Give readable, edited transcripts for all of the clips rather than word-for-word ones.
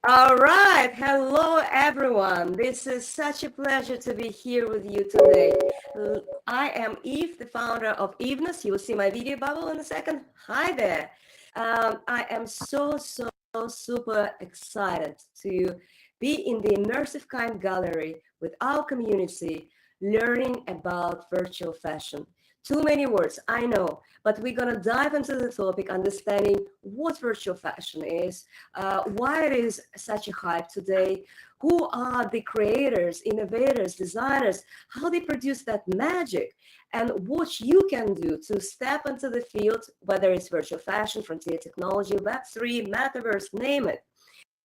All right. Hello, everyone. This is such a pleasure to be here with you today. I am Eve, the founder of Eveness. You will see my video bubble in a second. Hi there. I am so super excited to be in the Immersive Kind Gallery with our community, learning about virtual fashion. Too many words, I know, but we're going to dive into the topic, understanding what virtual fashion is, why it is such a hype today, who are the creators, innovators, designers, how they produce that magic, and what you can do to step into the field, whether it's virtual fashion, frontier technology, Web3, Metaverse, name it.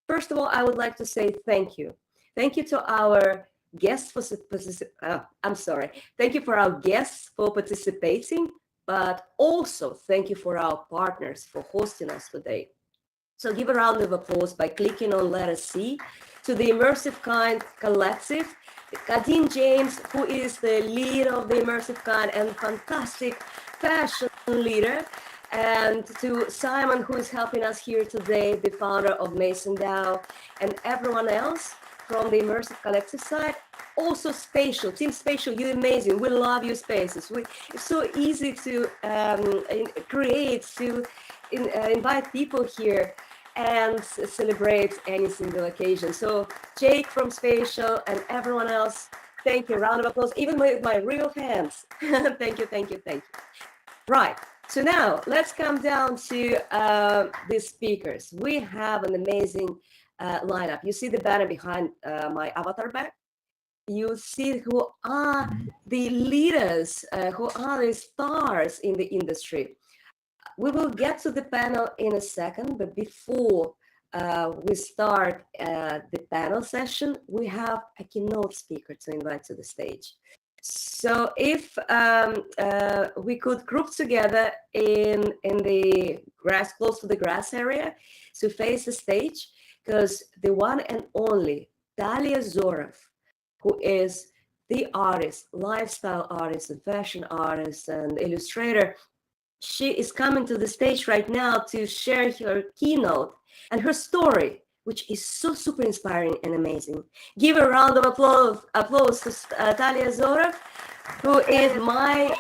First of all, I would like to say thank you. Thank you to our guests for Thank you for our guests for participating, but also thank you for our partners for hosting us today. So give a round of applause by clicking on letter C to the Immersive Kind Collective, Kadine James, who is the leader of the Immersive Kind and fantastic fashion leader, and to Simon, who is helping us here today, the founder of MaisonDAO, and everyone else from the Immersive Collective side. Also Spatial, Team Spatial, you're amazing. We love your spaces. It's so easy to create, to invite people here and celebrate any single occasion. So Jake from Spatial and everyone else, thank you. Round of applause, even with my real hands. Thank you. Right. So now let's come down to the speakers. We have an amazing lineup. You see the banner behind my avatar back? You see who are the leaders, who are the stars in the industry. We will get to the panel in a second, but before we start the panel session, we have a keynote speaker to invite to the stage. So if we could group together in the grass, close to the grass area, to face the stage, because the one and only Talia Zoref, who is the artist, lifestyle artist and fashion artist and illustrator, she is coming to the stage right now to share her keynote and her story, which is so super inspiring and amazing. Give a round of applause to Talia Zoref, who is my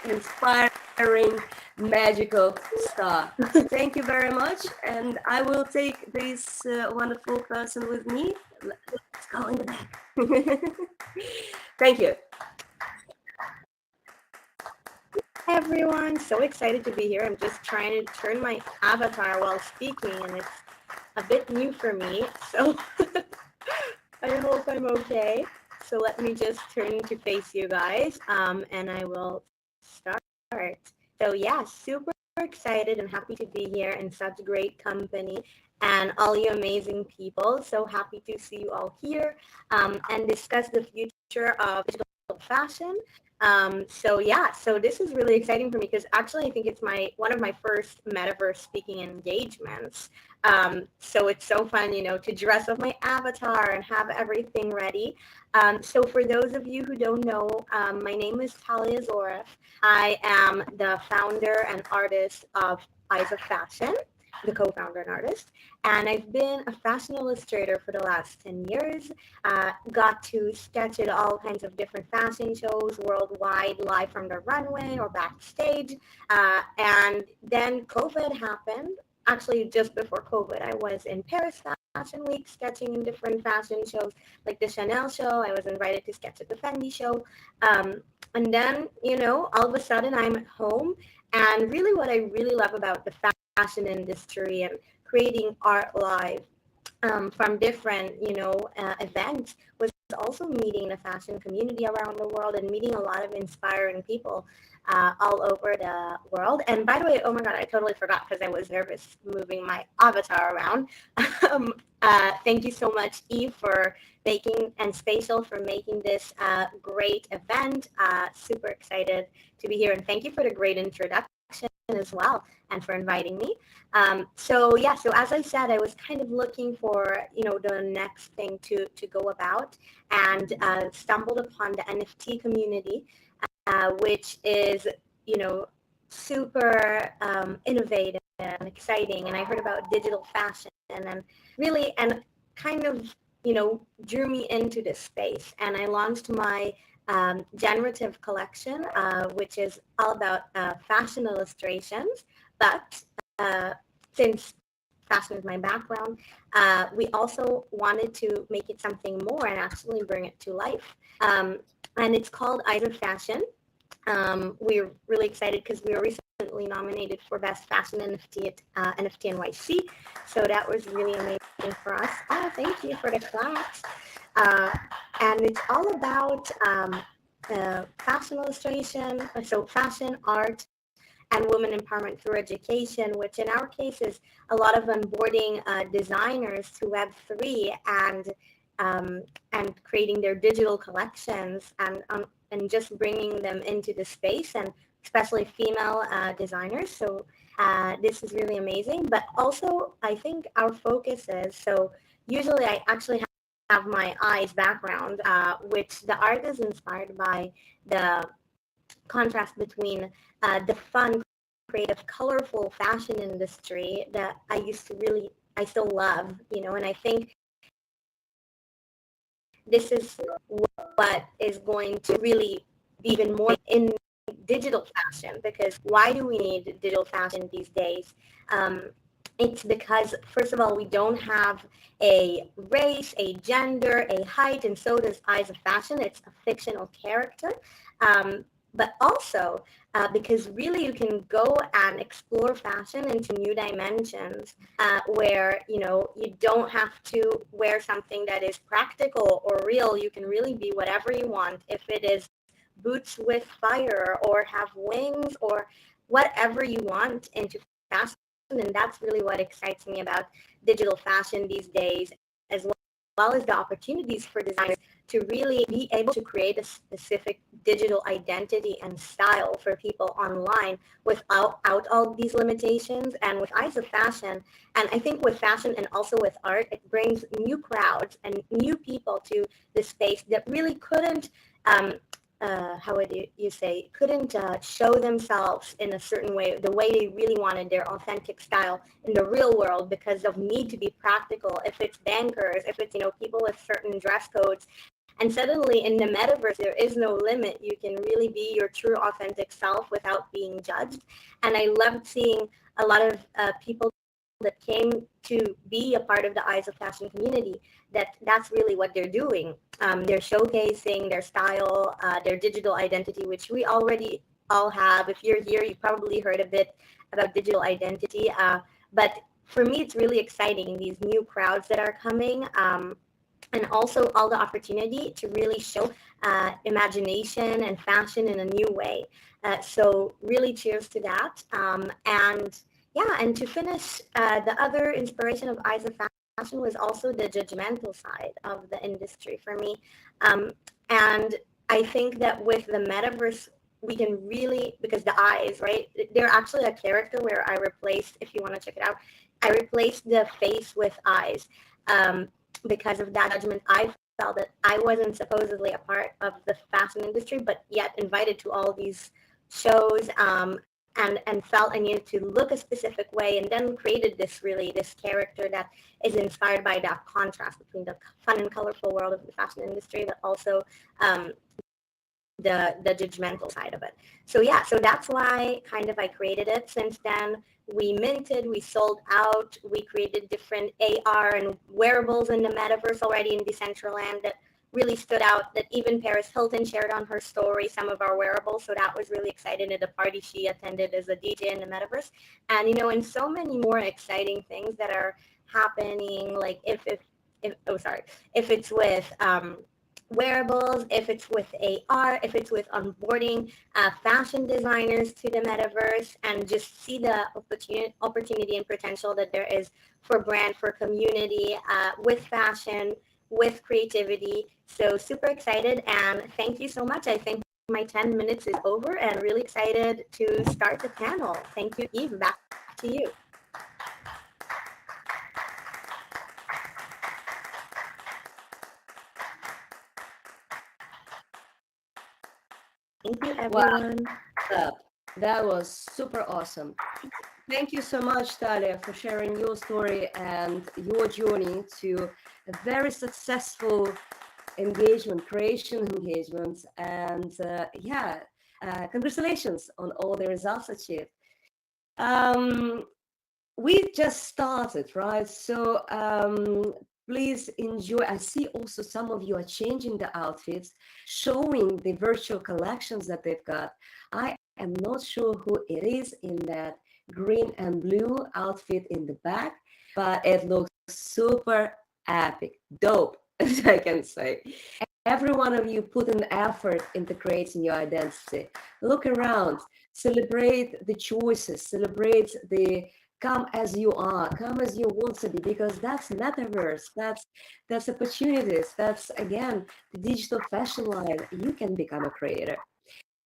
inspiring magical star. Thank you very much, and I will take this wonderful person with me. Let's go in the back. Thank you. Hi everyone, so excited to be here. I'm just trying to turn my avatar while speaking, and it's a bit new for me, so I hope I'm okay. So let me just turn to face you guys, and I will start. So yeah, super excited and happy to be here in such great company and all you amazing people. So happy to see you all here and discuss the future of digital fashion. So this is really exciting for me because actually I think it's one of my first Metaverse speaking engagements. So it's so fun, to dress up my avatar and have everything ready. So for those of you who don't know, my name is Talia Zoref. I am the founder and artist of Eyes of Fashion, the co-founder and artist, and I've been a fashion illustrator for the last 10 years. Got to sketch at all kinds of different fashion shows worldwide, live from the runway or backstage. And then COVID happened. Actually, just before COVID, I was in Paris Fashion Week sketching in different fashion shows, like the Chanel show. I was invited to sketch at the Fendi show. And then, all of a sudden I'm at home. And really what I really love about the fashion industry and creating art live from different, events was also meeting the fashion community around the world and meeting a lot of inspiring people all over the world. And by the way, oh my God, I totally forgot because I was nervous moving my avatar around. Thank you so much, Eve, for making, and Spatial for making this great event. Super excited to be here. And thank you for the great introduction as well, and for inviting me. So as I said, I was kind of looking for, the next thing to go about, and stumbled upon the NFT community, which is, super innovative and exciting, and I heard about digital fashion and really, and kind of, drew me into this space. And I launched my generative collection, which is all about fashion illustrations. But since fashion is my background, we also wanted to make it something more and actually bring it to life. And it's called Eyes of Fashion. We're really excited because we were recently nominated for Best Fashion NFT at NFT NYC. So that was really amazing for us. Oh, thank you for the claps. And it's all about fashion illustration, so fashion, art, and women empowerment through education, which in our case is a lot of onboarding designers to Web3 and creating their digital collections and just bringing them into the space, and especially female designers. So this is really amazing. But also, I think our focus is, so usually I actually have my eyes background, which the art is inspired by the contrast between the fun, creative, colorful fashion industry that I still love, and I think this is what is going to really be even more in digital fashion, because why do we need digital fashion these days? It's because, first of all, we don't have a race, a gender, a height, and so does Eyes of Fashion. It's a fictional character. But also because really you can go and explore fashion into new dimensions where, you don't have to wear something that is practical or real. You can really be whatever you want. If it is boots with fire or have wings or whatever you want into fashion. And that's really what excites me about digital fashion these days, as well as the opportunities for designers to really be able to create a specific digital identity and style for people online without all these limitations. And with Eyes of Fashion, and I think with fashion and also with art, it brings new crowds and new people to the space that really couldn't how would you say, couldn't show themselves in a certain way, the way they really wanted their authentic style in the real world, because of need to be practical. If it's bankers, if it's, people with certain dress codes. And suddenly in the metaverse, there is no limit. You can really be your true authentic self without being judged. And I loved seeing a lot of people that came to be a part of the Eyes of Fashion community, that's really what they're doing. They're showcasing their style, their digital identity, which we already all have. If you're here, you probably heard a bit about digital identity. But for me, it's really exciting, these new crowds that are coming. And also all the opportunity to really show imagination and fashion in a new way. So really cheers to that. And to finish, the other inspiration of Eyes of Fashion was also the judgmental side of the industry for me. And I think that with the metaverse, we can really, because the eyes, right? They're actually a character where I replaced, if you want to check it out, I replaced the face with eyes. Because of that judgment, I felt that I wasn't supposedly a part of the fashion industry, but yet invited to all these shows, and felt I needed to look a specific way, and then created this character that is inspired by that contrast between the fun and colorful world of the fashion industry, but also the judgmental side of it. So that's why kind of I created it. Since then, we minted, we sold out, we created different AR and wearables in the metaverse already in Decentraland that really stood out, that even Paris Hilton shared on her story some of our wearables. So that was really exciting at the party she attended as a DJ in the metaverse. And, and so many more exciting things that are happening, like if it's with wearables, if it's with AR, if it's with onboarding fashion designers to the metaverse, and just see the opportunity and potential that there is for brand, for community, with fashion, with creativity. So super excited, and thank you so much. I think my 10 minutes is over, and really excited to start the panel. Thank you, Eve. Back to you. Thank you, everyone. Wow. That was super awesome. Thank you so much, Talia, for sharing your story and your journey to a very successful creation engagements. And congratulations on all the results achieved. We just started, right? So please enjoy. I see also some of you are changing the outfits, showing the virtual collections that they've got. I am not sure who it is in that green and blue outfit in the back, but it looks super epic, dope, as I can say. Every one of you put an effort into creating your identity. Look around, celebrate the choices, celebrate the come as you are, come as you want to be, because that's metaverse, that's opportunities, that's again the digital fashion line. You can become a creator.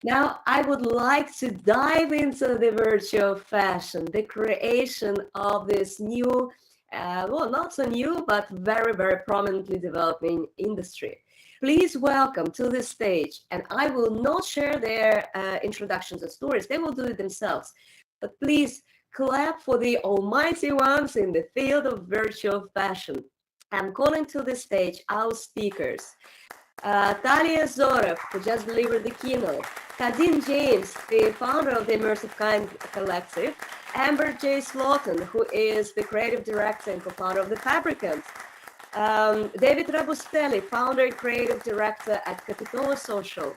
Now I would like to dive into the virtual fashion, the creation of this new well, not so new, but very, very prominently developing industry. Please welcome to the stage, and I will not share their introductions and stories, they will do it themselves, but please clap for the almighty ones in the field of virtual fashion. I'm calling to the stage our speakers. Talia Zoref, who just delivered the keynote. Kadine James, the founder of the Immersive Kind Collective. Amber J. Slooten, who is the creative director and co-founder of the Fabricant. David Robustelli, founder and creative director at Capitola.Social.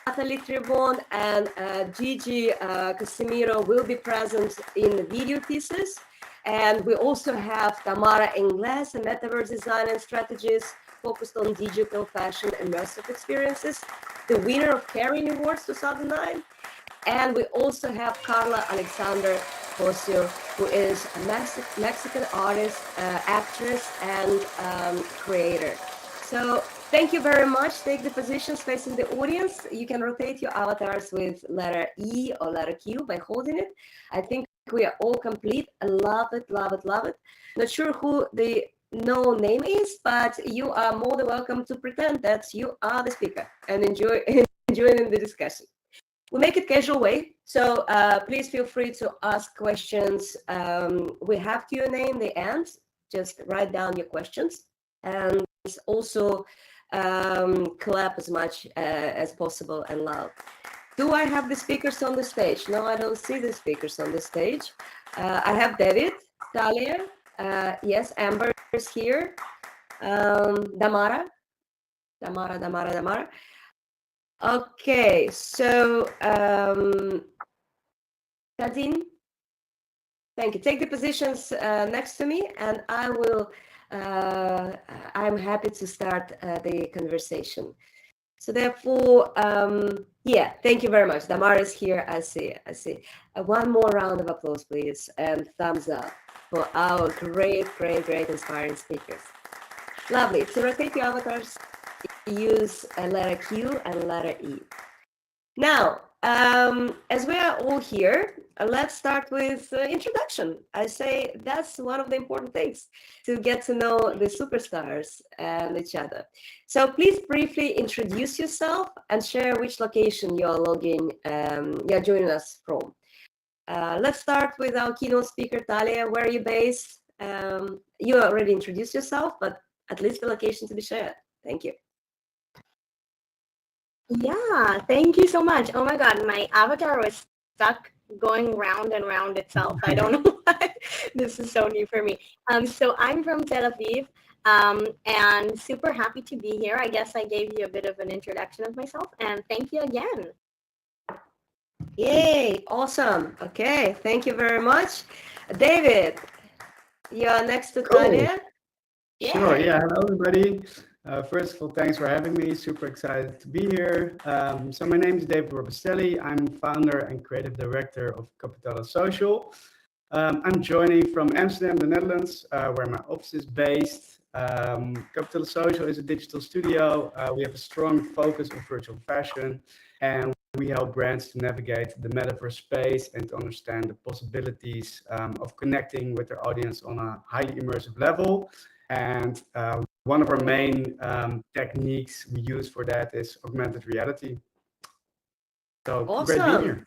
Natalie, Trevonne, and Gigi Casimiro will be present in the video pieces. And we also have Damara, Inglês, a Metaverse designer and strategist focused on digital fashion immersive experiences, the winner of Kering Awards 2009. And we also have Carla Alexander Cosio, who is a Mexican artist, actress, and creator. So thank you very much. Take the positions facing the audience. You can rotate your avatars with letter E or letter Q by holding it. I think we are all complete. I love it, love it, love it. Not sure who the no name is, but you are more than welcome to pretend that you are the speaker and enjoy in the discussion. We make it casual way, so please feel free to ask questions. We have Q&A in the end. Just write down your questions and also clap as much as possible and loud. Do I have the speakers on the stage? No, I don't see the speakers on the stage. I have David, Talia, yes, Amber is here, Damara. Okay, so Kadine, thank you. Take the positions next to me, and I will. I'm happy to start the conversation. So therefore, yeah, thank you very much. Damara is here. I see. One more round of applause, please, and thumbs up for our great, inspiring speakers. Lovely. To rotate your avatars, use a letter Q and letter E. Now, as we are all here, let's start with introduction. I say that's one of the important things, to get to know the superstars and each other. So please briefly introduce yourself and share which location you're joining us from. Let's start with our keynote speaker, Talia. Where are you based? You already introduced yourself, but at least the location to be shared. Thank you. Yeah, thank you so much. Oh my God, my avatar was stuck going round and round itself. I don't know why. This is so new for me. So I'm from Tel Aviv, and super happy to be here. I guess I gave you a bit of an introduction of myself, and thank you again. Yay, awesome. Okay, thank you very much. David, you're next to Talia. Cool. Sure, yeah, hello everybody. First of all, thanks for having me. Super excited to be here. So my name is David Robustelli. I'm founder and creative director of Capitola.Social. I'm joining from Amsterdam, the Netherlands, where my office is based. Capitola.Social is a digital studio. We have a strong focus on virtual fashion, and we help brands to navigate the metaverse space and to understand the possibilities of connecting with their audience on a highly immersive level. And one of our main techniques we use for that is augmented reality. So awesome. Great being here.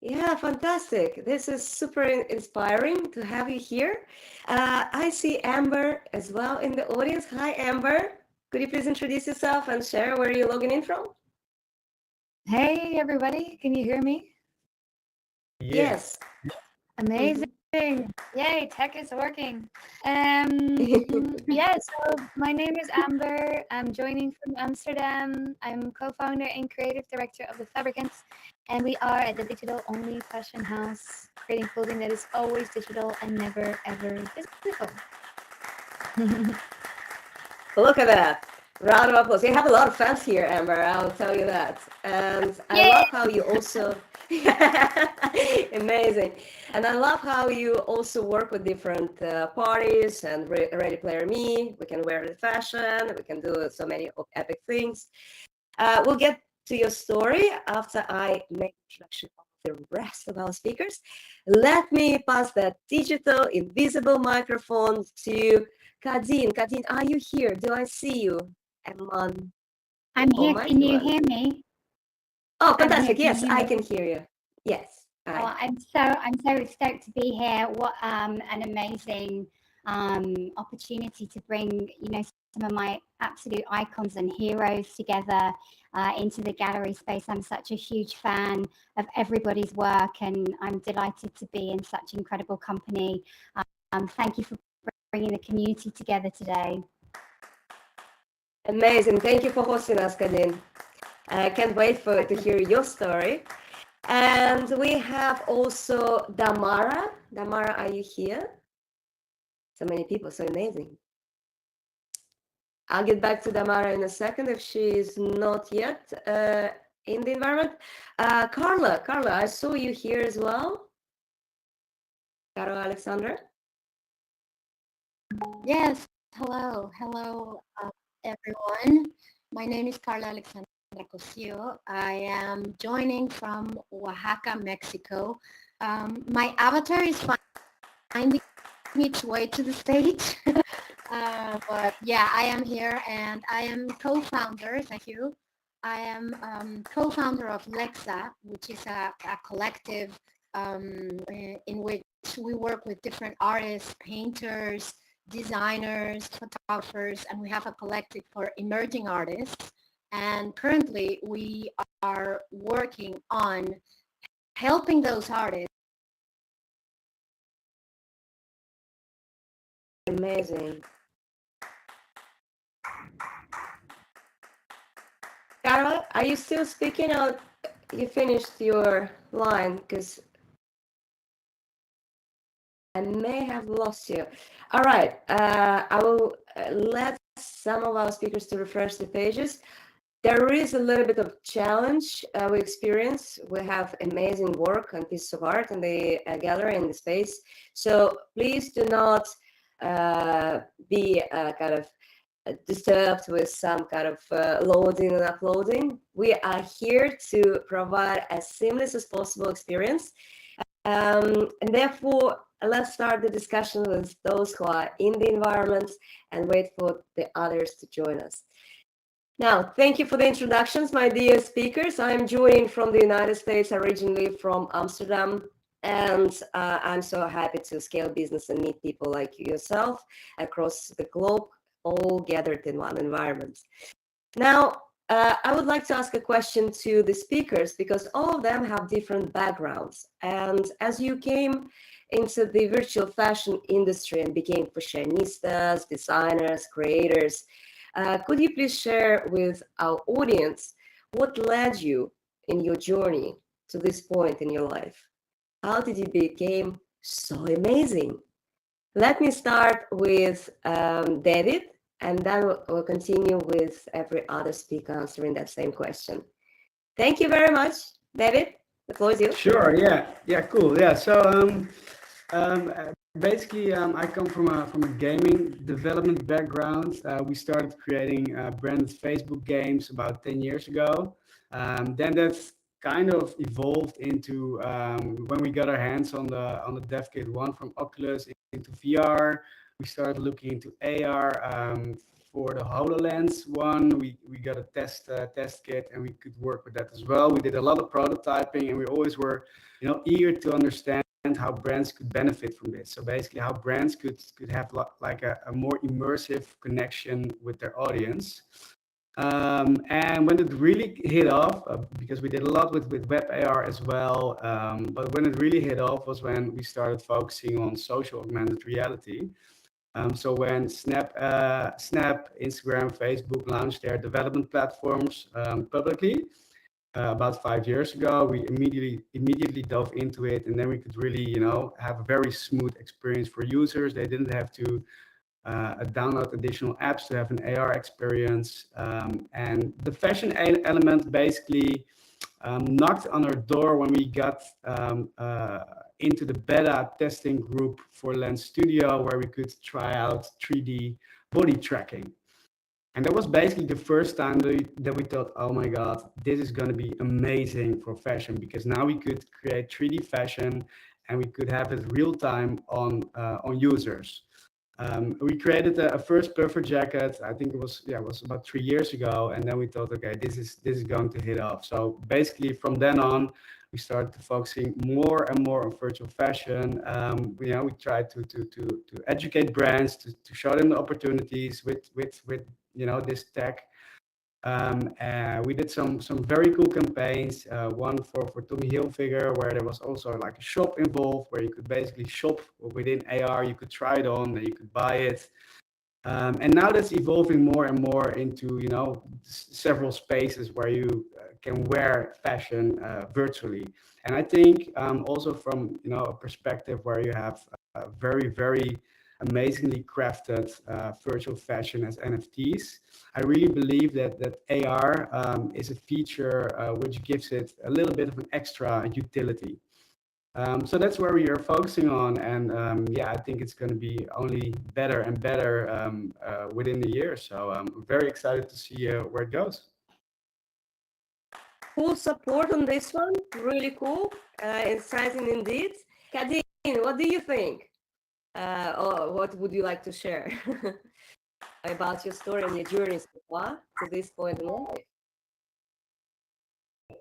Yeah, fantastic. This is super inspiring to have you here. I see Amber as well in the audience. Hi, Amber. Could you please introduce yourself and share where you're logging in from? Hey, everybody. Can you hear me? Yes. Amazing. Yay, tech is working. Yeah, so my name is Amber. I'm joining from Amsterdam. I'm co-founder and creative director of the Fabricant, and we are at the digital-only fashion house, creating clothing that is always digital and never, ever physical. Look at that. Round of applause. You have a lot of fans here, Amber, I'll tell you that. And I Yay! love how you also, amazing. And I love how you also work with different parties and Ready Player Me. We can wear the fashion, we can do so many epic things. We'll get to your story after I make introduction of the rest of our speakers. Let me pass that digital invisible microphone to Kadine. Kadine, are you here? Do I see you? I'm here. Can you hear me? Oh, fantastic. Yes, I can hear you. Yes. Oh, I'm so stoked to be here. What an amazing opportunity to bring, some of my absolute icons and heroes together into the gallery space. I'm such a huge fan of everybody's work, and I'm delighted to be in such incredible company. Thank you for bringing the community together today. Amazing. Thank you for hosting us, Kadine. I can't wait to hear your story. And we have also Damara. Damara, are you here? So many people, so amazing. I'll get back to Damara in a second if she's not yet in the environment. Carla, I saw you here as well. Caro Alexandra. Yes, hello, everyone. My name is Carla Alexandra Cosio. I am joining from Oaxaca, Mexico. My avatar is finding its way to the stage, but yeah, I am here and I am co-founder, thank you. I am co-founder of Lexa, which is a collective in which we work with different artists, painters, designers, photographers, and we have a collective for emerging artists. And currently we are working on helping those artists. Amazing. Carol, are you still speaking or you finished your line? Because I may have lost you. All right, I will let some of our speakers to refresh the pages. There is a little bit of challenge we experience. We have amazing work and pieces of art in the gallery in the space. So please do not be kind of disturbed with some kind of loading and uploading. We are here to provide as seamless as possible experience. And therefore, let's start the discussion with those who are in the environment and wait for the others to join us. Now, thank you for the introductions, my dear speakers. I'm joining from the United States, originally from Amsterdam, and I'm so happy to scale business and meet people like yourself across the globe, all gathered in one environment. Now, I would like to ask a question to the speakers because all of them have different backgrounds. And as you came into the virtual fashion industry and became fashionistas, designers, creators, could you please share with our audience what led you in your journey to this point in your life? How did you become so amazing? Let me start with David, and then we'll continue with every other speaker answering that same question. Thank you very much, David. The floor is yours. Sure. Yeah. Cool. Yeah. So basically, I come from a gaming development background. We started creating branded Facebook games about 10 years ago. Then that's kind of evolved into when we got our hands on the Dev Kit 1 from Oculus into VR. We started looking into AR. for the HoloLens one. We got a test kit, and we could work with that as well. We did a lot of prototyping, and we always were, eager to understand how brands could benefit from this. So basically, how brands could have like a more immersive connection with their audience. And when it really hit off, because we did a lot with web AR as well, but when it really hit off was when we started focusing on social augmented reality. So when Snap, Instagram, Facebook launched their development platforms publicly about 5 years ago, we immediately dove into it, and then we could really, have a very smooth experience for users. They didn't have to download additional apps to have an AR experience. And the fashion element basically knocked on our door when we got into the beta testing group for Lens Studio, where we could try out 3D body tracking. And that was basically the first time that we thought, oh my God, this is going to be amazing for fashion, because now we could create 3D fashion and we could have it real time on users. We created a first puffer jacket. I think it was about 3 years ago, and then we thought, okay, this is going to hit off. So basically, from then on, we started focusing more and more on virtual fashion. We tried to educate brands, to show them the opportunities with this tech. We did some very cool campaigns. One for Tommy Hilfiger, where there was also like a shop involved, where you could basically shop within AR. You could try it on, and you could buy it. And now that's evolving more and more into several spaces where you can wear fashion virtually. And I think also from a perspective where you have very, very amazingly crafted virtual fashion as NFTs. I really believe that AR is a feature which gives it a little bit of an extra utility. So that's where we are focusing on, and I think it's going to be only better and better within the year. So I'm very excited to see where it goes. Full support on this one. Really cool, exciting indeed. Kadine, what do you think? Or what would you like to share about your story and your journey so far to this point in life?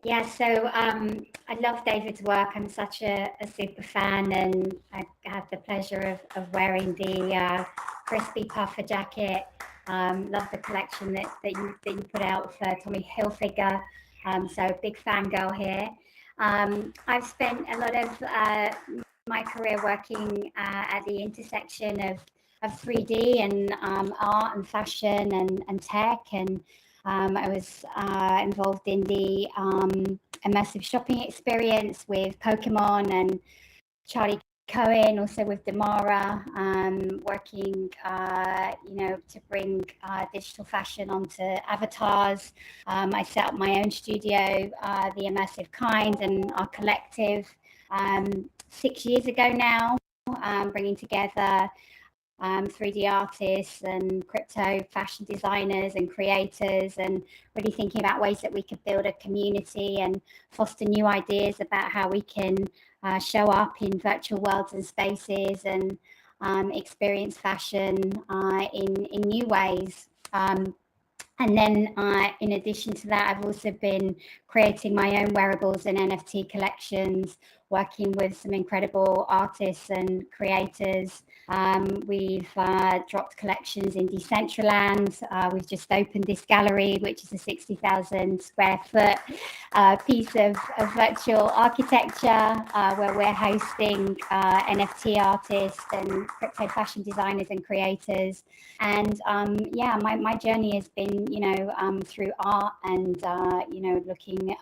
Yeah, so I love David's work. I'm such a super fan, and I had the pleasure of wearing the crispy puffer jacket. Love the collection that you put out for Tommy Hilfiger. So big fangirl here. I've spent a lot of my career working at the intersection of 3D and art and fashion and tech, and I was involved in the immersive shopping experience with Pokemon and Charlie Cohen, also with Damara, working to bring digital fashion onto avatars. I set up my own studio, the Immersive Kind, and our collective 6 years ago now, bringing together 3D artists and crypto fashion designers and creators, and really thinking about ways that we could build a community and foster new ideas about how we can show up in virtual worlds and spaces and experience fashion in new ways. And then in addition to that, I've also been creating my own wearables and NFT collections, working with some incredible artists and creators. We've dropped collections in Decentraland. We've just opened this gallery, which is a 60,000 square foot piece of virtual architecture, where we're hosting NFT artists and crypto fashion designers and creators. And my journey has been, through art and, looking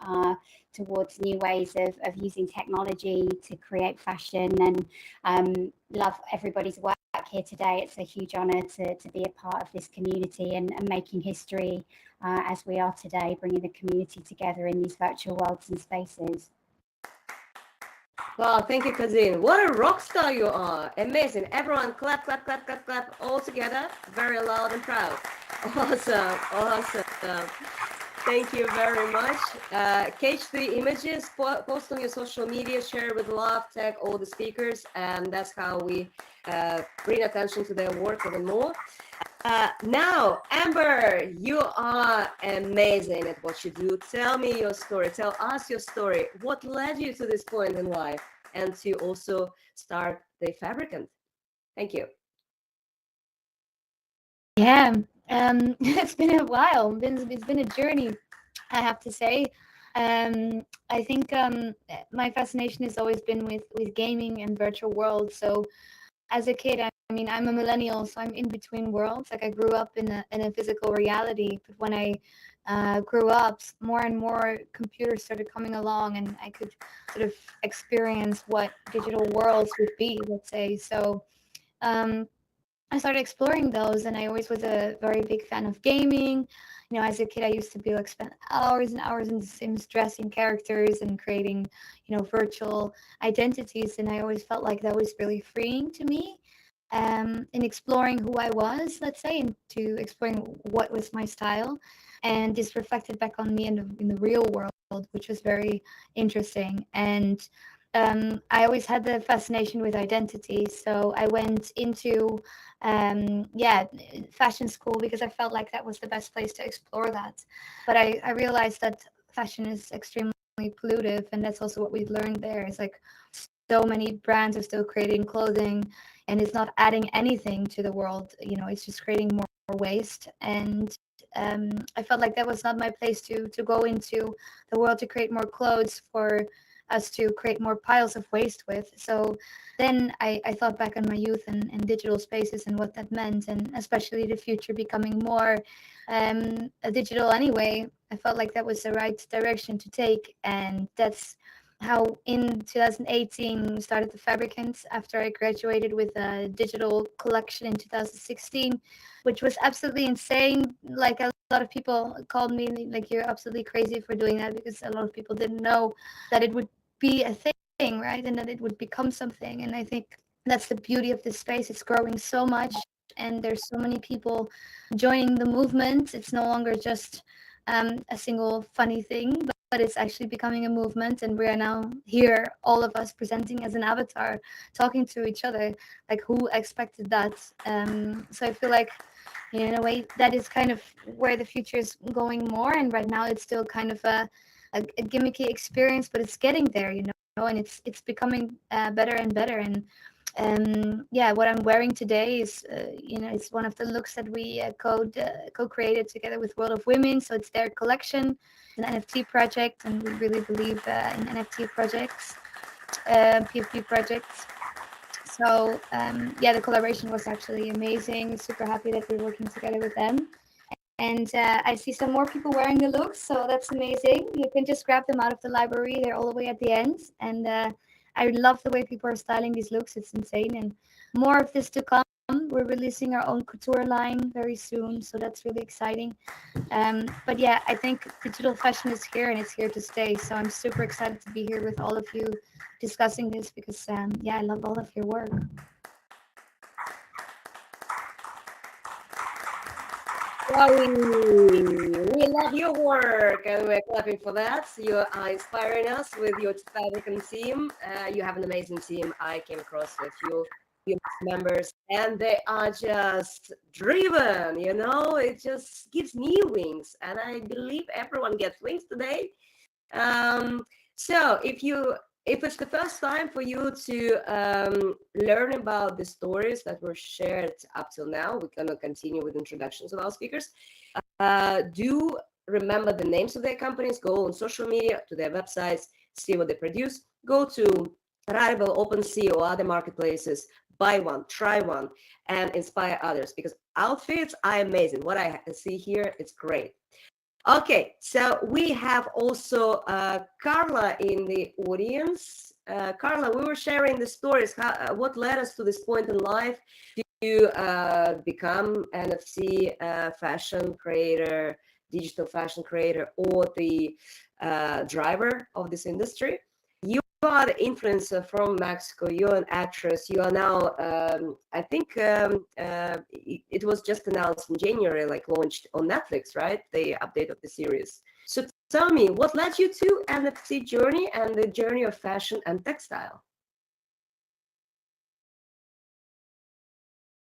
towards new ways of using technology to create fashion, and love everybody's work here today. It's a huge honor to be a part of this community and making history as we are today, bringing the community together in these virtual worlds and spaces. Wow, thank you, Kadine. What a rock star you are. Amazing. Everyone clap, clap, clap, clap, clap all together. Very loud and proud. Awesome. Thank you very much. Catch the images, post on your social media, share with love, tag all the speakers, and that's how we bring attention to their work even more. Now, Amber, you are amazing at what you do. Tell me your story. Tell us your story. What led you to this point in life and to also start the Fabricant? Thank you. Yeah, it's been a while. It's been a journey, I have to say. I think my fascination has always been with gaming and virtual worlds. So as a kid, I mean, I'm a millennial, so I'm in between worlds. Like I grew up in a physical reality, but when I grew up, more and more computers started coming along, and I could sort of experience what digital worlds would be, let's say. So I started exploring those, and I always was a very big fan of gaming. You know, as a kid, I used to be like spend hours and hours in The Sims dressing characters and creating, virtual identities. And I always felt like that was really freeing to me, in exploring who I was, let's say, and to exploring what was my style. And this reflected back on me in the real world, which was very interesting. And I always had the fascination with identity. So I went into fashion school because I felt like that was the best place to explore that. But I realized that fashion is extremely pollutive, and that's also what we've learned there. It's like so many brands are still creating clothing, and it's not adding anything to the world. It's just creating more waste. And I felt like that was not my place to go into the world to create more clothes for us to create more piles of waste with. So then I thought back on my youth and digital spaces and what that meant, and especially the future becoming more digital anyway. I felt like that was the right direction to take, and that's how in 2018 we started the Fabricant after I graduated with a digital collection in 2016, which was absolutely insane. Like a lot of people called me like, you're absolutely crazy for doing that, because a lot of people didn't know that it would be a thing, right? And that it would become something. And I think that's the beauty of this space. It's growing so much, and there's so many people joining the movement. It's no longer just a single funny thing, but it's actually becoming a movement. And we are now here, all of us presenting as an avatar, talking to each other. Like, who expected that? So I feel like, in a way, that is kind of where the future is going more. And right now it's still kind of a gimmicky experience, but it's getting there, and it's becoming better and better. And what I'm wearing today is it's one of the looks that we co-created together with World of Women. So it's their collection, an NFT project, and we really believe in NFT projects, PFP projects. So the collaboration was actually amazing. Super happy that we're working together with them. And I see some more people wearing the looks, so that's amazing. You can just grab them out of the library. They're all the way at the end. And I love the way people are styling these looks. It's insane. And more of this to come. We're releasing our own couture line very soon, so that's really exciting. But yeah, I think digital fashion is here, and it's here to stay. So I'm super excited to be here with all of you discussing this, because I love all of your work. We love your work, and we're clapping for that. You are inspiring us with your Fabricant team. You have an amazing team. I came across a few members, and they are just driven. It just gives me wings, and I believe everyone gets wings today. So if it's the first time for you to learn about the stories that were shared up till now, we're going to continue with introductions of our speakers. Do remember the names of their companies. Go on social media, to their websites, see what they produce. Go to Rarible, OpenSea, or other marketplaces. Buy one, try one, and inspire others, because outfits are amazing. What I see here, it's great. Okay, so we have also Carla in the audience. Carla, we were sharing the stories. What led us to this point in life to become NFT fashion creator, digital fashion creator, or the driver of this industry? You are the influencer from Mexico. You're an actress. You are now, I think it was just announced in January, like launched on Netflix, right? The update of the series. So tell me, what led you to NFT journey and the journey of fashion and textile?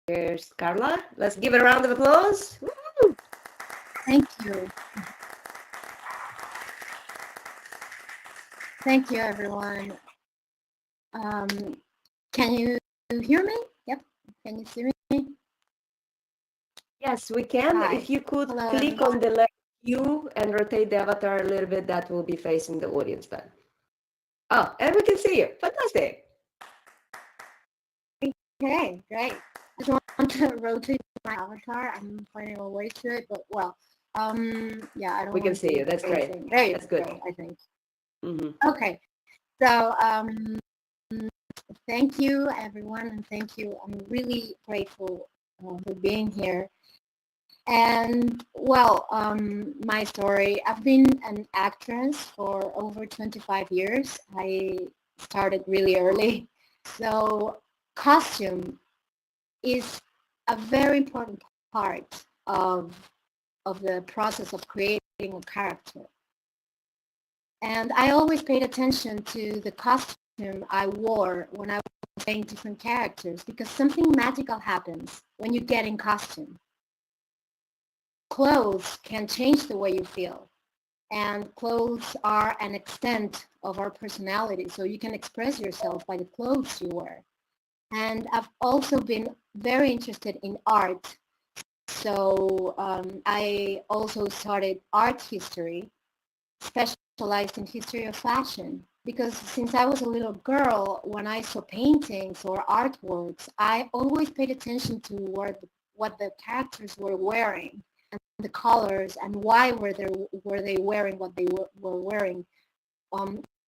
Here's Carla. Let's give it a round of applause. Woo! Thank you. Thank you, everyone. Can you hear me? Yep. Can you see me? Yes, we can. Hi. If you could Hello, click everyone. on the letter U and rotate the avatar a little bit, that will be facing the audience then. Oh, and we can see you. Fantastic. Okay, great. I just want to rotate my avatar. I'm finding a way to it, but well, yeah, I don't. We can want see to you. That's great. anything. There you That's good. go, I think. Mm-hmm. Okay, so thank you, everyone, and thank you. I'm really grateful for being here. And well, my story, I've been an actress for over 25 years. I started really early. So costume is a very important part of the process of creating a character. And I always paid attention to the costume I wore when I was playing different characters because something magical happens when you get in costume. Clothes can change the way you feel, and clothes are an extent of our personality, so you can express yourself by the clothes you wear. And I've also been very interested in art, so I also studied art history, specialized in history of fashion, because since I was a little girl, when I saw paintings or artworks, I always paid attention to what the characters were wearing, the colors, and why were they wearing what they were wearing.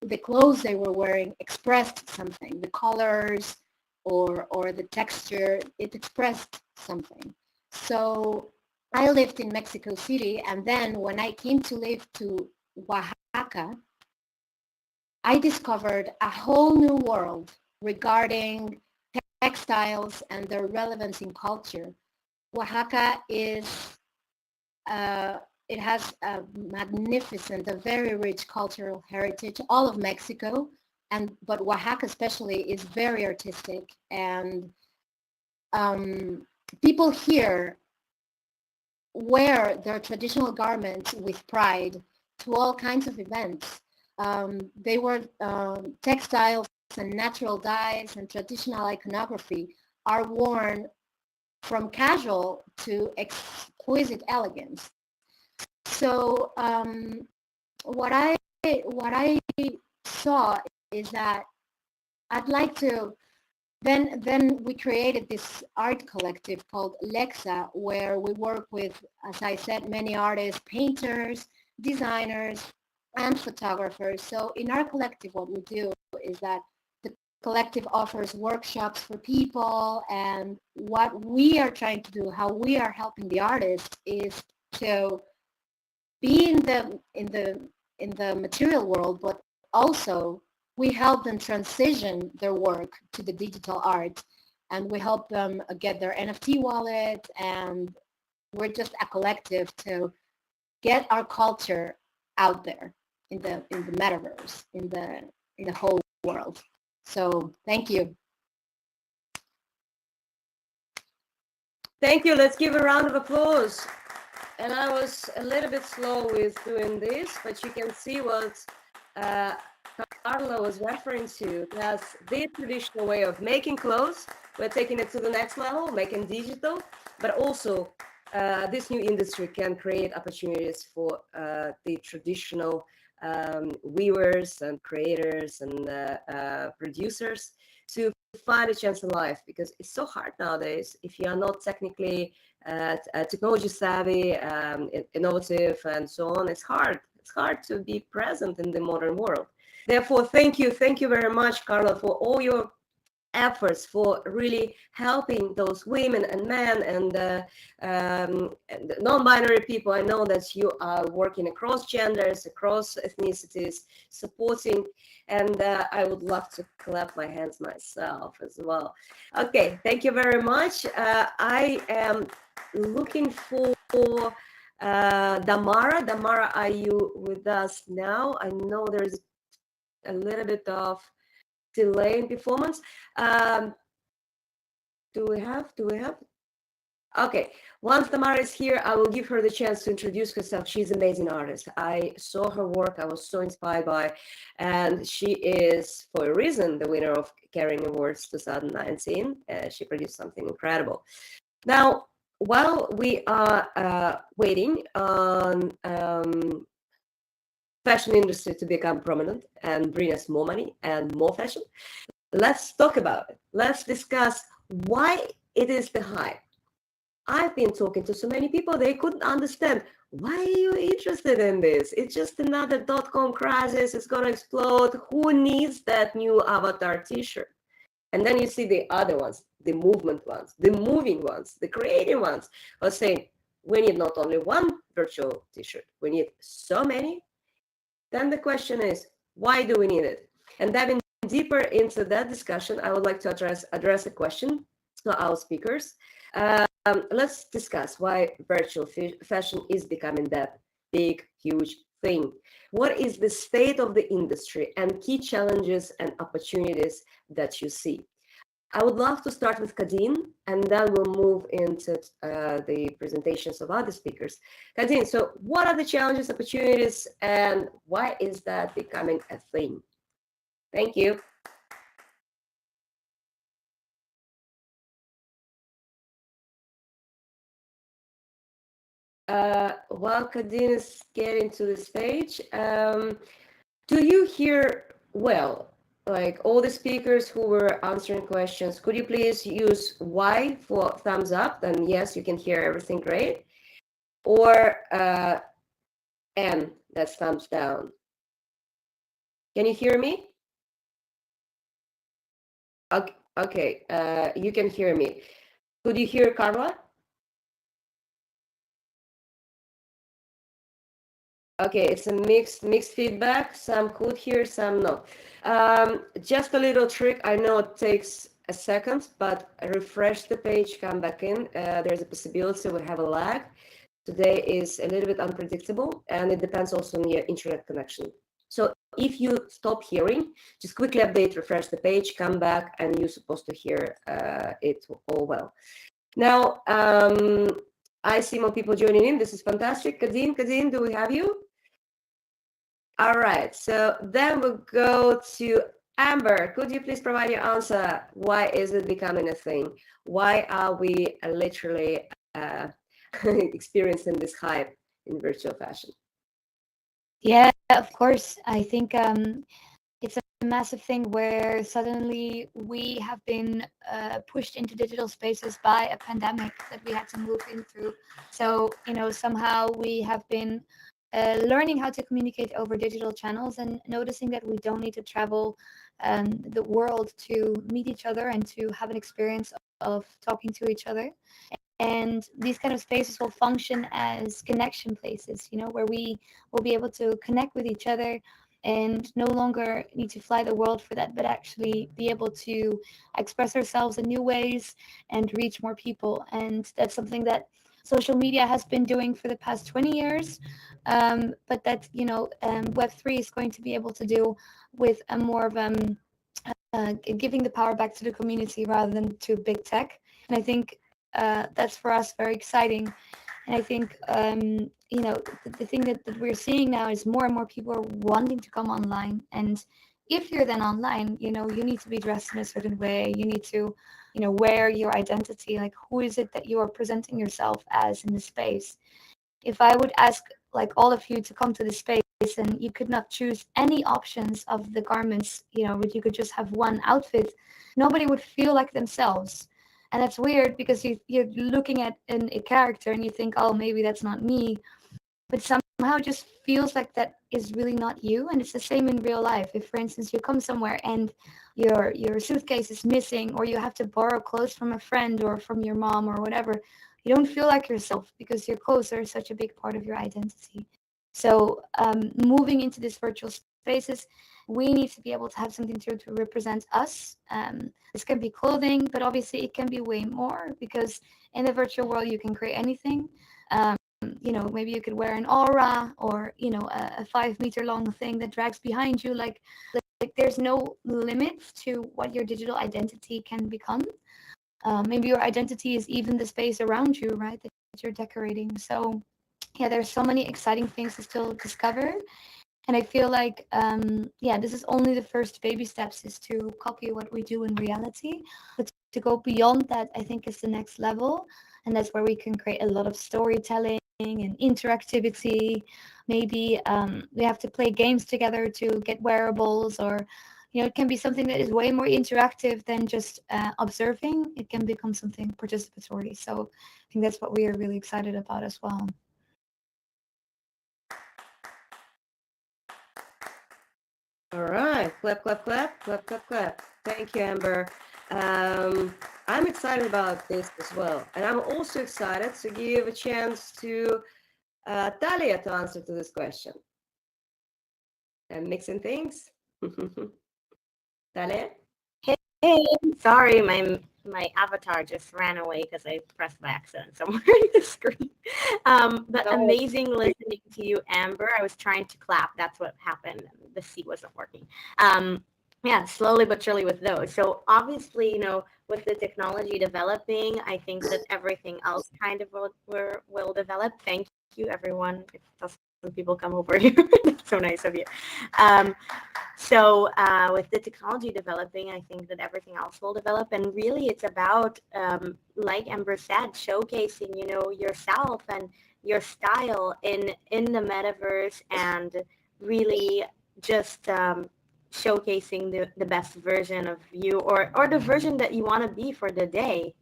The clothes they were wearing expressed something. The colors or the texture, it expressed something. So I lived in Mexico City, and then when I came to live to Oaxaca, I discovered a whole new world regarding textiles and their relevance in culture. Oaxaca is it has a magnificent, a very rich cultural heritage, all of Mexico, but Oaxaca especially is very artistic, and people here wear their traditional garments with pride to all kinds of events. They wear textiles and natural dyes and traditional iconography are worn from casual to exquisite elegance. So what I saw is that I'd like to. Then we created this art collective called Lexa, where we work with, as I said, many artists, painters, designers, and photographers. So in our collective, what we do is that the collective offers workshops for people, and what we are trying to do, how we are helping the artists, is to be in the material world, but also we help them transition their work to the digital art, and we help them get their NFT wallet, and we're just a collective to get our culture out there in the metaverse, in the whole world. So thank you. Thank you. Let's give a round of applause. And I was a little bit slow with doing this, but you can see what Carla was referring to. That's the traditional way of making clothes. We're taking it to the next level, making digital, but also this new industry can create opportunities for the traditional weavers and creators and producers to find a chance in life, because it's so hard nowadays if you are not technically technology savvy, innovative, and so on. It's hard to be present in the modern world. Therefore, thank you very much, Carla, for all your efforts, for really helping those women and men and non-binary people. I know that you are working across genders, across ethnicities, supporting, and I would love to clap my hands myself as well. Okay, thank you very much. I am looking for Damara, are you with us now? I know there's a little bit of delay in performance. Do we have? Okay, once Damara is here, I will give her the chance to introduce herself. She's an amazing artist. I saw her work, I was so inspired by, and she is, for a reason, the winner of Kering Awards 2019. She produced something incredible. Now, while we are waiting on fashion industry to become prominent and bring us more money and more fashion, let's talk about it. Let's discuss why it is the hype. I've been talking to so many people, they couldn't understand, why are you interested in this? It's just another dot-com crisis, it's gonna explode. Who needs that new avatar t-shirt? And then you see the other ones, the movement ones, the moving ones, the creative ones, are saying, we need not only one virtual t-shirt, we need so many. Then the question is, why do we need it? And diving deeper into that discussion, I would like to address a question to our speakers. Let's discuss why virtual fashion is becoming that big, huge thing. What is the state of the industry and key challenges and opportunities that you see? I would love to start with Kadine, and then we'll move into the presentations of other speakers. Kadine, so what are the challenges, opportunities, and why is that becoming a thing? Thank you. While Kadine is getting to the stage, do you hear well? Like all the speakers who were answering questions, could you please use Y for thumbs up? Then yes, you can hear everything great. Or N, that's thumbs down. Can you hear me? Okay, you can hear me. Could you hear Carla? Okay, it's a mixed feedback. Some could hear, some no. Just a little trick. I know it takes a second, but refresh the page, come back in. There's a possibility we have a lag. Today is a little bit unpredictable, and it depends also on your internet connection. So if you stop hearing, just quickly update, refresh the page, come back, and you're supposed to hear it all well. Now, I see more people joining in. This is fantastic. Kadine, do we have you? All right, so then we'll go to Amber. Could you please provide your answer? Why is it becoming a thing? Why are we literally experiencing this hype in virtual fashion? Yeah, of course. I think it's a massive thing where suddenly we have been pushed into digital spaces by a pandemic that we had to move in through. So, somehow we have been learning how to communicate over digital channels and noticing that we don't need to travel the world to meet each other and to have an experience of talking to each other. And these kind of spaces will function as connection places, where we will be able to connect with each other and no longer need to fly the world for that, but actually be able to express ourselves in new ways and reach more people. And that's something that social media has been doing for the past 20 years, but that, Web3 is going to be able to do with a more of giving the power back to the community rather than to big tech. And I think that's for us very exciting. And I think, the thing that we're seeing now is more and more people are wanting to come online. And if you're then online, you need to be dressed in a certain way. You need to, wear your identity. Like, who is it that you are presenting yourself as in the space? If I would ask, like, all of you to come to the space and you could not choose any options of the garments, but you could just have one outfit, nobody would feel like themselves. And that's weird because you're looking at a character and you think, oh, maybe that's not me. But somehow it just feels like that is really not you. And it's the same in real life. If, for instance, you come somewhere and your suitcase is missing, or you have to borrow clothes from a friend or from your mom or whatever, you don't feel like yourself because your clothes are such a big part of your identity. So moving into these virtual spaces, we need to be able to have something to represent us. This can be clothing, but obviously it can be way more, because in the virtual world you can create anything. maybe you could wear an aura, or a 5-meter long thing that drags behind you. Like there's no limits to what your digital identity can become. Maybe your identity is even the space around you, right, that you're decorating. So yeah, there's so many exciting things to still discover. And I feel like, this is only the first baby steps, is to copy what we do in reality. But to go beyond that, I think, is the next level. And that's where we can create a lot of storytelling and interactivity. Maybe we have to play games together to get wearables, or, it can be something that is way more interactive than just observing. It can become something participatory. So I think that's what we are really excited about as well. All right, clap, clap, clap, clap, clap, clap. Thank you, Amber. I'm excited about this as well. And I'm also excited to give a chance to Talia to answer to this question. And mixing things. Talia? Hey, sorry, my avatar just ran away because I pressed by accident somewhere on the screen. But amazing listening to you, Amber. I was trying to clap. That's what happened. The seat wasn't working. Yeah, slowly but surely with those. So obviously, with the technology developing, I think that everything else kind of will develop. Thank you, everyone. Some people come over here. That's so nice of you. So with the technology developing, I think that everything else will develop. And really, it's about, like Amber said, showcasing, yourself and your style in the metaverse, and really just showcasing the best version of you, or the version that you want to be for the day,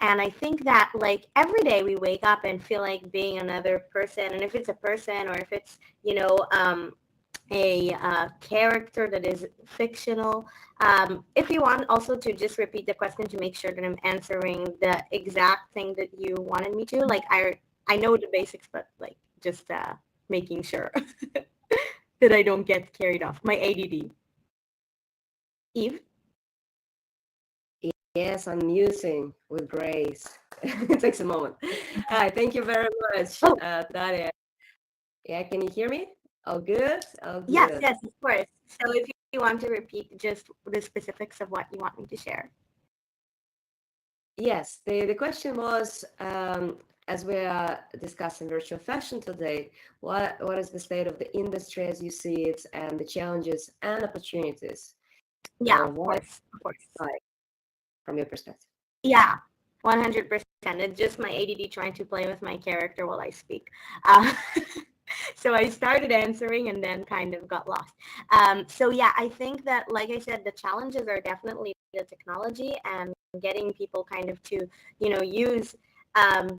And I think that, like, every day we wake up and feel like being another person. And if it's a person, or if it's, a character that is fictional. If you want also to just repeat the question to make sure that I'm answering the exact thing that you wanted me to. Like, I know the basics, but like just making sure that I don't get carried off. My ADD. Eve? Yes, I'm musing with grace. It takes a moment. Hi, thank you very much, Talia. Yeah, can you hear me? Oh, good. Oh, good. Yes, of course. So if you want to repeat just the specifics of what you want me to share. Yes, the question was, as we are discussing virtual fashion today, what is the state of the industry as you see it, and the challenges and opportunities? Yeah, of course. From your perspective. Yeah, 100%. It's just my ADD trying to play with my character while I speak. So I started answering and then kind of got lost. So yeah, I think that, like I said, the challenges are definitely the technology and getting people kind of to, use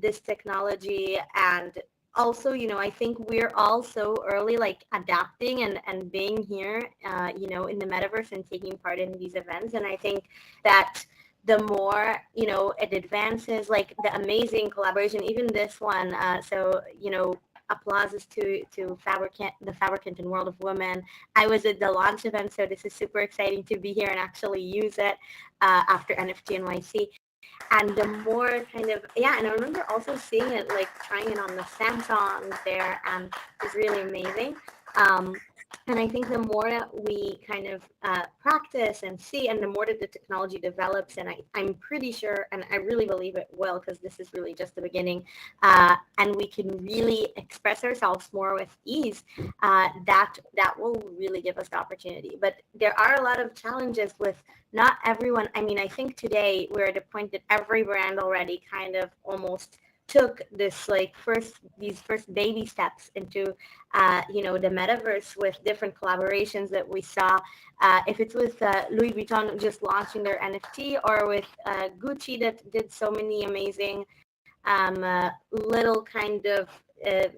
this technology. And also, I think we're all so early, like adapting and being here, in the metaverse and taking part in these events. And I think that the more, it advances, like the amazing collaboration, even this one. Applauses to Fabricant, the Fabricant and World of Women. I was at the launch event, so this is super exciting to be here and actually use it after NFT NYC. And the more kind of, and I remember also seeing it, like trying it on the Samsung there, and it was really amazing. And I think the more that we kind of practice and see, and the more that the technology develops, and I'm pretty sure, and I really believe it will, because this is really just the beginning, and we can really express ourselves more with ease, that will really give us the opportunity. But there are a lot of challenges with not everyone. I mean, I think today we're at a point that every brand already kind of almost took this, like, these first baby steps into the metaverse with different collaborations that we saw, if it's with Louis Vuitton just launching their NFT, or with Gucci that did so many amazing little kind of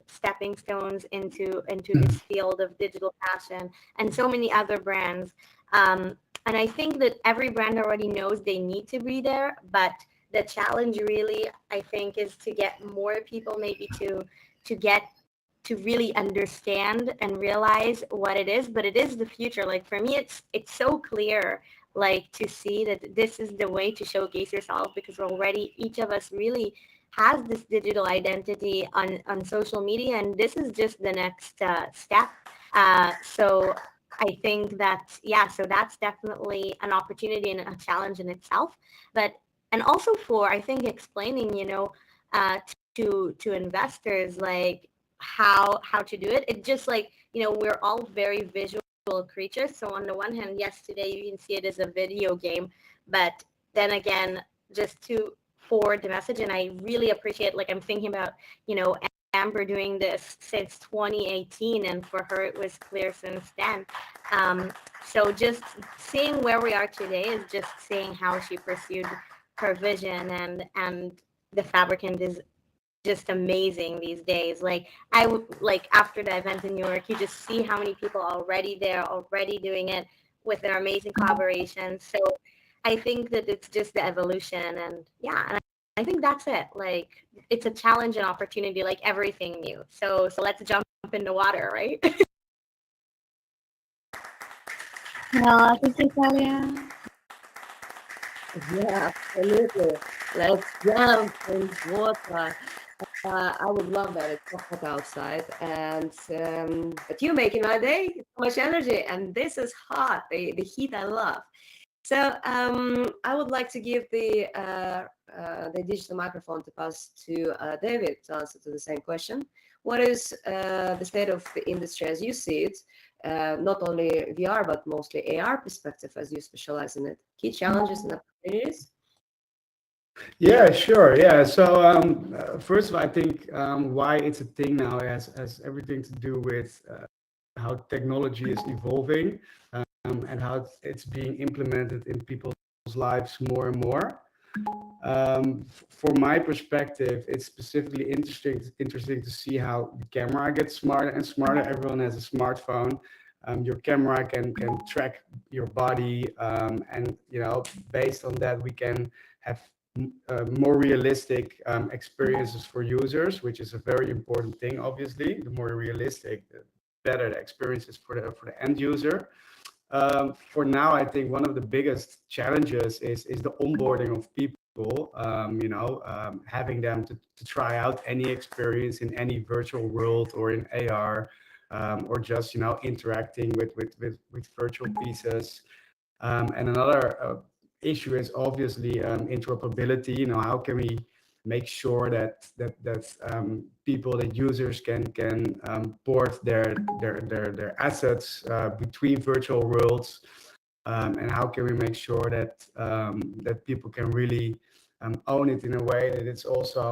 stepping stones into this field of digital fashion, and so many other brands. And I think that every brand already knows they need to be there, but the challenge really, I think, is to get more people maybe to really understand and realize what it is. But it is the future. Like, for me, it's so clear, like, to see that this is the way to showcase yourself, because already each of us really has this digital identity on social media, and this is just the next step. So I think that, yeah, so that's definitely an opportunity and a challenge in itself. But, and also for, I think, explaining, to investors, like how to do it. It just like, we're all very visual creatures. So on the one hand, yes, today you can see it as a video game, but then again, just to forward the message, and I really appreciate, like, I'm thinking about, Amber doing this since 2018, and for her it was clear since then. So just seeing where we are today is just seeing how she pursued her vision, and the Fabricant is just amazing these days. Like, like after the event in New York, you just see how many people are already there, already doing it with their amazing collaborations. So I think that it's just the evolution, and yeah, and I think that's it. Like, it's a challenge and opportunity, like everything new. So let's jump in the water, right? Well, thank you, Talia. Yeah, absolutely. Let's jump in water. I would love that. It's so hot outside, and but you're making my day. So much energy, and this is hot. The heat I love. So I would like to give the digital microphone to pass to David to answer to the same question. What is the state of the industry as you see it? Not only VR, but mostly AR perspective as you specialize in it. Key challenges and opportunities? Yeah, sure. Yeah. So first of all, I think why it's a thing now has everything to do with how technology is evolving and how it's being implemented in people's lives more and more. For my perspective, it's specifically interesting to see how the camera gets smarter and smarter. Everyone has a smartphone. Your camera can track your body, and based on that, we can have more realistic experiences for users, which is a very important thing. Obviously, the more realistic, the better the experiences for the end user. For now, I think one of the biggest challenges is the onboarding of people. Having them to try out any experience in any virtual world or in AR, or just interacting with virtual pieces. And another issue is obviously interoperability. How can we make sure that people, that users can port their assets between virtual worlds, and how can we make sure that that people can really own it in a way that it's also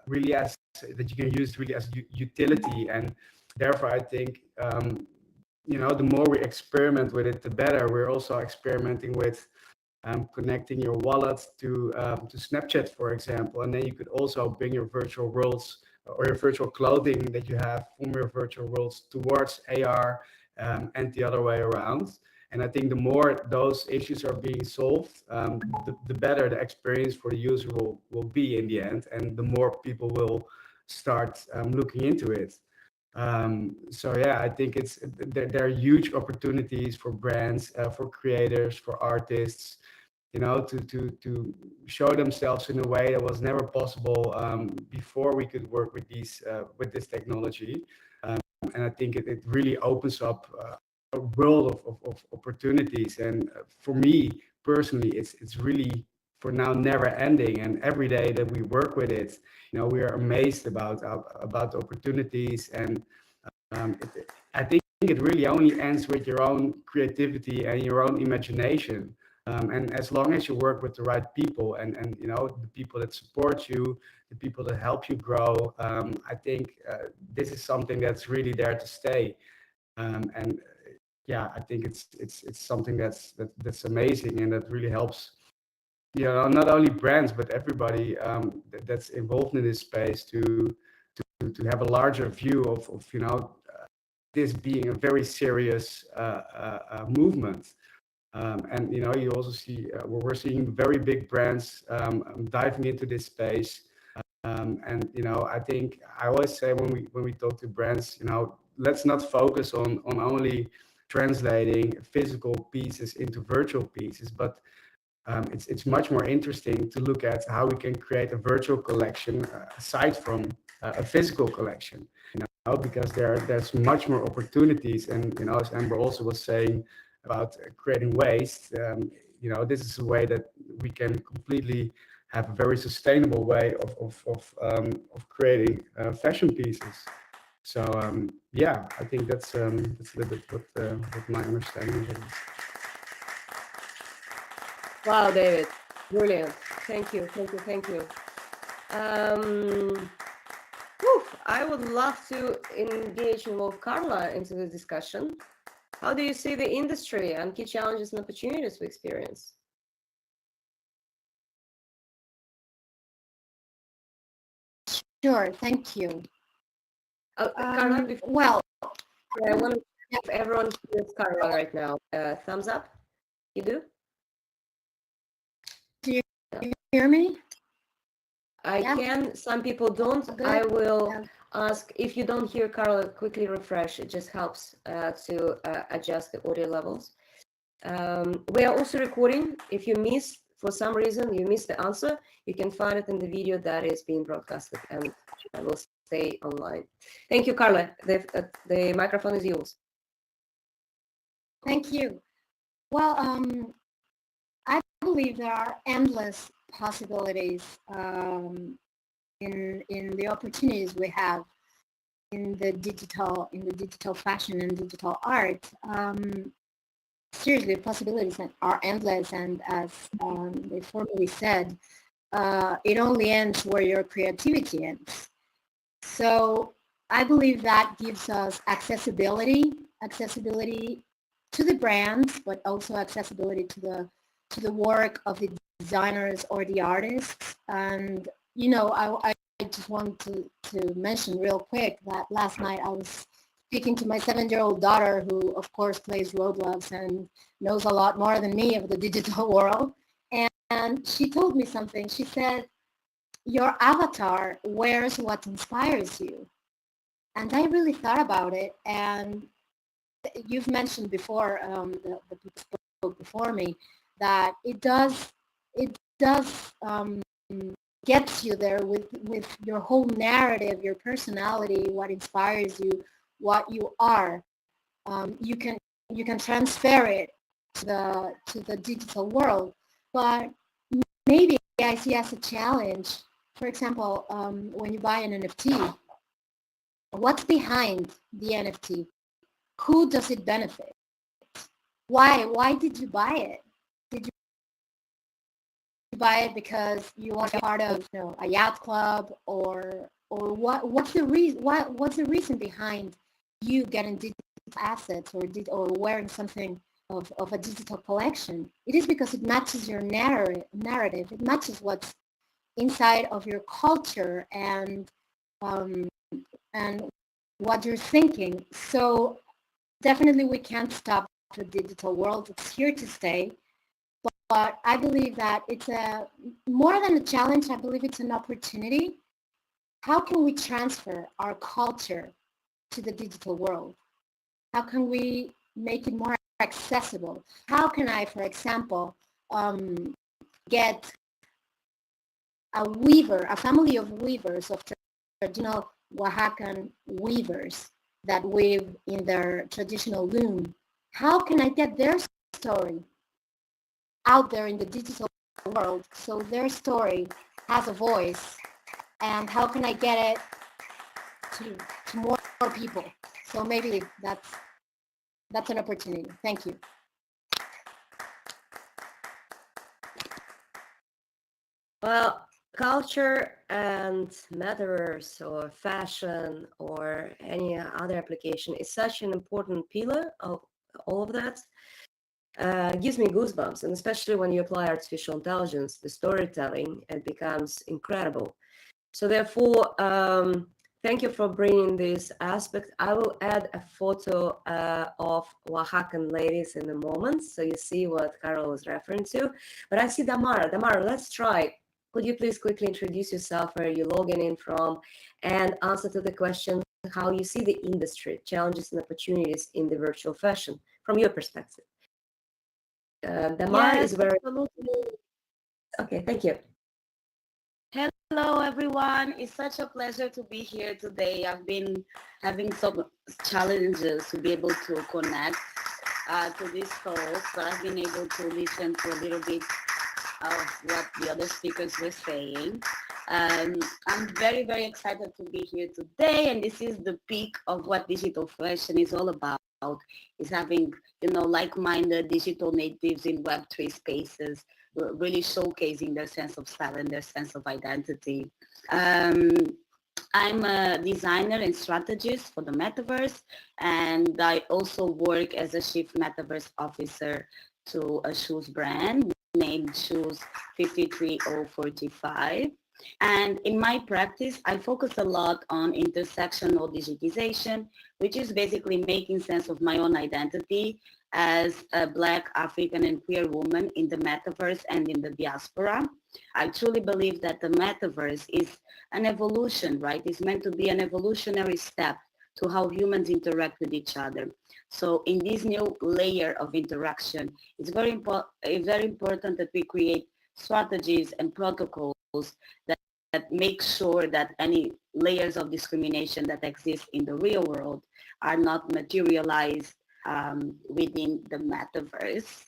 really as that you can use it really as utility. And therefore, I think the more we experiment with it, the better. We're also experimenting with connecting your wallet to Snapchat, for example, and then you could also bring your virtual worlds or your virtual clothing that you have from your virtual worlds towards AR, and the other way around. And I think the more those issues are being solved, the better the experience for the user will be in the end, and the more people will start looking into it. So yeah, I think there are huge opportunities for brands, for creators, for artists, to show themselves in a way that was never possible before we could work with this technology. And I think it really opens up a world of opportunities. And for me personally, it's really for now never ending. And every day that we work with it, we are amazed about the opportunities. And I think it really only ends with your own creativity and your own imagination. And as long as you work with the right people and the people that support you, the people that help you grow, I think this is something that's really there to stay. And yeah, I think it's something that's amazing, and that really helps not only brands but everybody that's involved in this space to have a larger view of this being a very serious movement. And you also see we're seeing very big brands diving into this space. And I think I always say when we talk to brands, let's not focus on only translating physical pieces into virtual pieces, but it's much more interesting to look at how we can create a virtual collection aside from a physical collection. Because there's much more opportunities, and as Amber also was saying about creating waste, this is a way that we can completely have a very sustainable way of creating fashion pieces. So yeah, I think that's a little bit what my understanding of it is. Wow, David, brilliant. Thank you. I would love to engage more Carla into the discussion. How do you see the industry and key challenges and opportunities we experience? Sure, thank you. Carla, Well, I want to if everyone hears Carla right now. Thumbs up. You do? do you hear me? I can. Some people don't. Good. I will ask if you don't hear Carla, quickly refresh. It just helps to adjust the audio levels. We are also recording. If you miss, for some reason, you missed the answer, you can find it in the video that is being broadcasted and will stay online. Thank you, Carla. The microphone is yours. Thank you. Well, I believe there are endless possibilities in the opportunities we have in the digital fashion and digital art. Seriously, possibilities are endless, and as they formerly said, it only ends where your creativity ends. So I believe that gives us accessibility to the brands, but also accessibility to the work of the designers or the artists. And I just want to mention real quick that last night I was speaking to my 7-year-old daughter, who of course plays Roblox and knows a lot more than me of the digital world. And she told me something. She said, your avatar wears what inspires you. And I really thought about it. And you've mentioned before, the people spoke before me, that it does gets you there with your whole narrative, your personality, what inspires you, what you are. You can transfer it to the digital world, but maybe I see as a challenge. For example, when you buy an NFT, what's behind the NFT? Who does it benefit? Why did you buy it? Did you buy it because you want to be part of a yacht club, or what's the reason behind you getting digital assets or wearing something of a digital collection? It is because it matches your narrative. It matches what's inside of your culture and what you're thinking. So definitely we can't stop the digital world. It's here to stay. But I believe that it's more than a challenge. I believe it's an opportunity. How can we transfer our culture to the digital world? How can we make it more accessible? How can I, for example, get a family of weavers, of traditional Oaxacan weavers that weave in their traditional loom? How can I get their story out there in the digital world so their story has a voice? And how can I get it to more people? So maybe that's an opportunity. Thank you. Well, culture and Metaverse or fashion or any other application is such an important pillar of all of that. Gives me goosebumps, and especially when you apply artificial intelligence, the storytelling, it becomes incredible. So therefore, thank you for bringing this aspect. I will add a photo of Oaxacan ladies in a moment, so you see what Carol was referring to. But I see Damara. Damara, let's try. Could you please quickly introduce yourself, where you're logging in from, and answer to the question how you see the industry, challenges and opportunities in the virtual fashion from your perspective. Damara is very... Absolutely. Okay, thank you. Hello, everyone. It's such a pleasure to be here today. I've been having some challenges to be able to connect to this talk, but I've been able to listen to a little bit of what the other speakers were saying. I'm very, very excited to be here today, and this is the peak of what digital fashion is all about, is having, like-minded digital natives in Web3 spaces, really showcasing their sense of style and their sense of identity. I'm a designer and strategist for the Metaverse, and I also work as a chief Metaverse officer to a shoes brand named Shoes 53045. And in my practice, I focus a lot on intersectional digitization, which is basically making sense of my own identity as a Black, African, and queer woman in the Metaverse and in the diaspora. I truly believe that the Metaverse is an evolution, right? It's meant to be an evolutionary step to how humans interact with each other. So in this new layer of interaction, it's very important that we create strategies and protocols that make sure that any layers of discrimination that exist in the real world are not materialized within the Metaverse.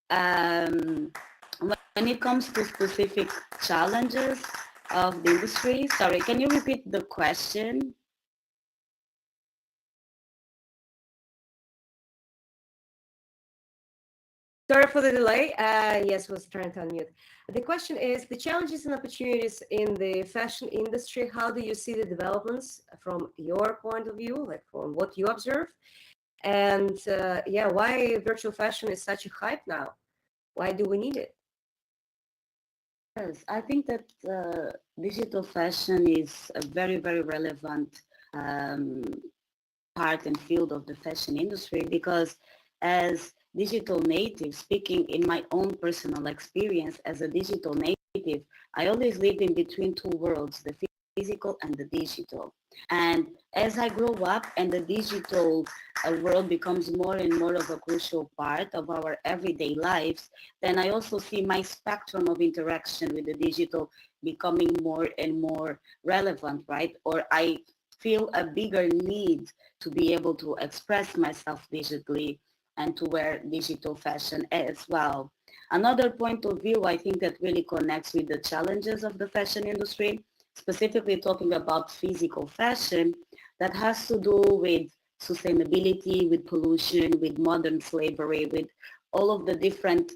When it comes to specific challenges of the industry, sorry, can you repeat the question? Sorry for the delay. Yes, was trying to unmute. The question is the challenges and opportunities in the fashion industry. How do you see the developments from your point of view, like from what you observe? And yeah, why virtual fashion is such a hype now? Why do we need it? Yes, I think that digital fashion is a very, very relevant part and field of the fashion industry, because as digital native, speaking in my own personal experience as a digital native, I always lived in between two worlds, the physical and the digital. And as I grow up and the digital world becomes more and more of a crucial part of our everyday lives, then I also see my spectrum of interaction with the digital becoming more and more relevant, right? Or I feel a bigger need to be able to express myself digitally and to wear digital fashion as well. Another point of view I think that really connects with the challenges of the fashion industry, specifically talking about physical fashion, that has to do with sustainability, with pollution, with modern slavery, with all of the different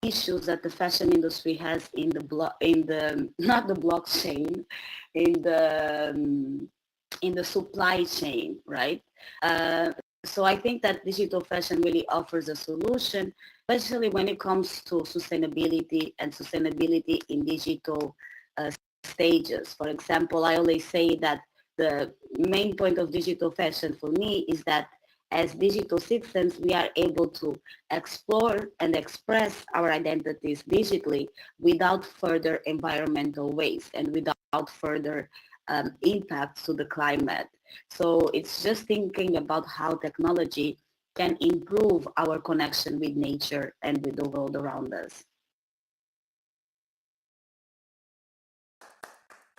issues that the fashion industry has in the not the blockchain, in the supply chain, right? So I think that digital fashion really offers a solution, especially when it comes to sustainability and sustainability in digital stages. For example, I always say that the main point of digital fashion for me is that as digital citizens, we are able to explore and express our identities digitally without further environmental waste and without further impact to the climate. So it's just thinking about how technology can improve our connection with nature and with the world around us.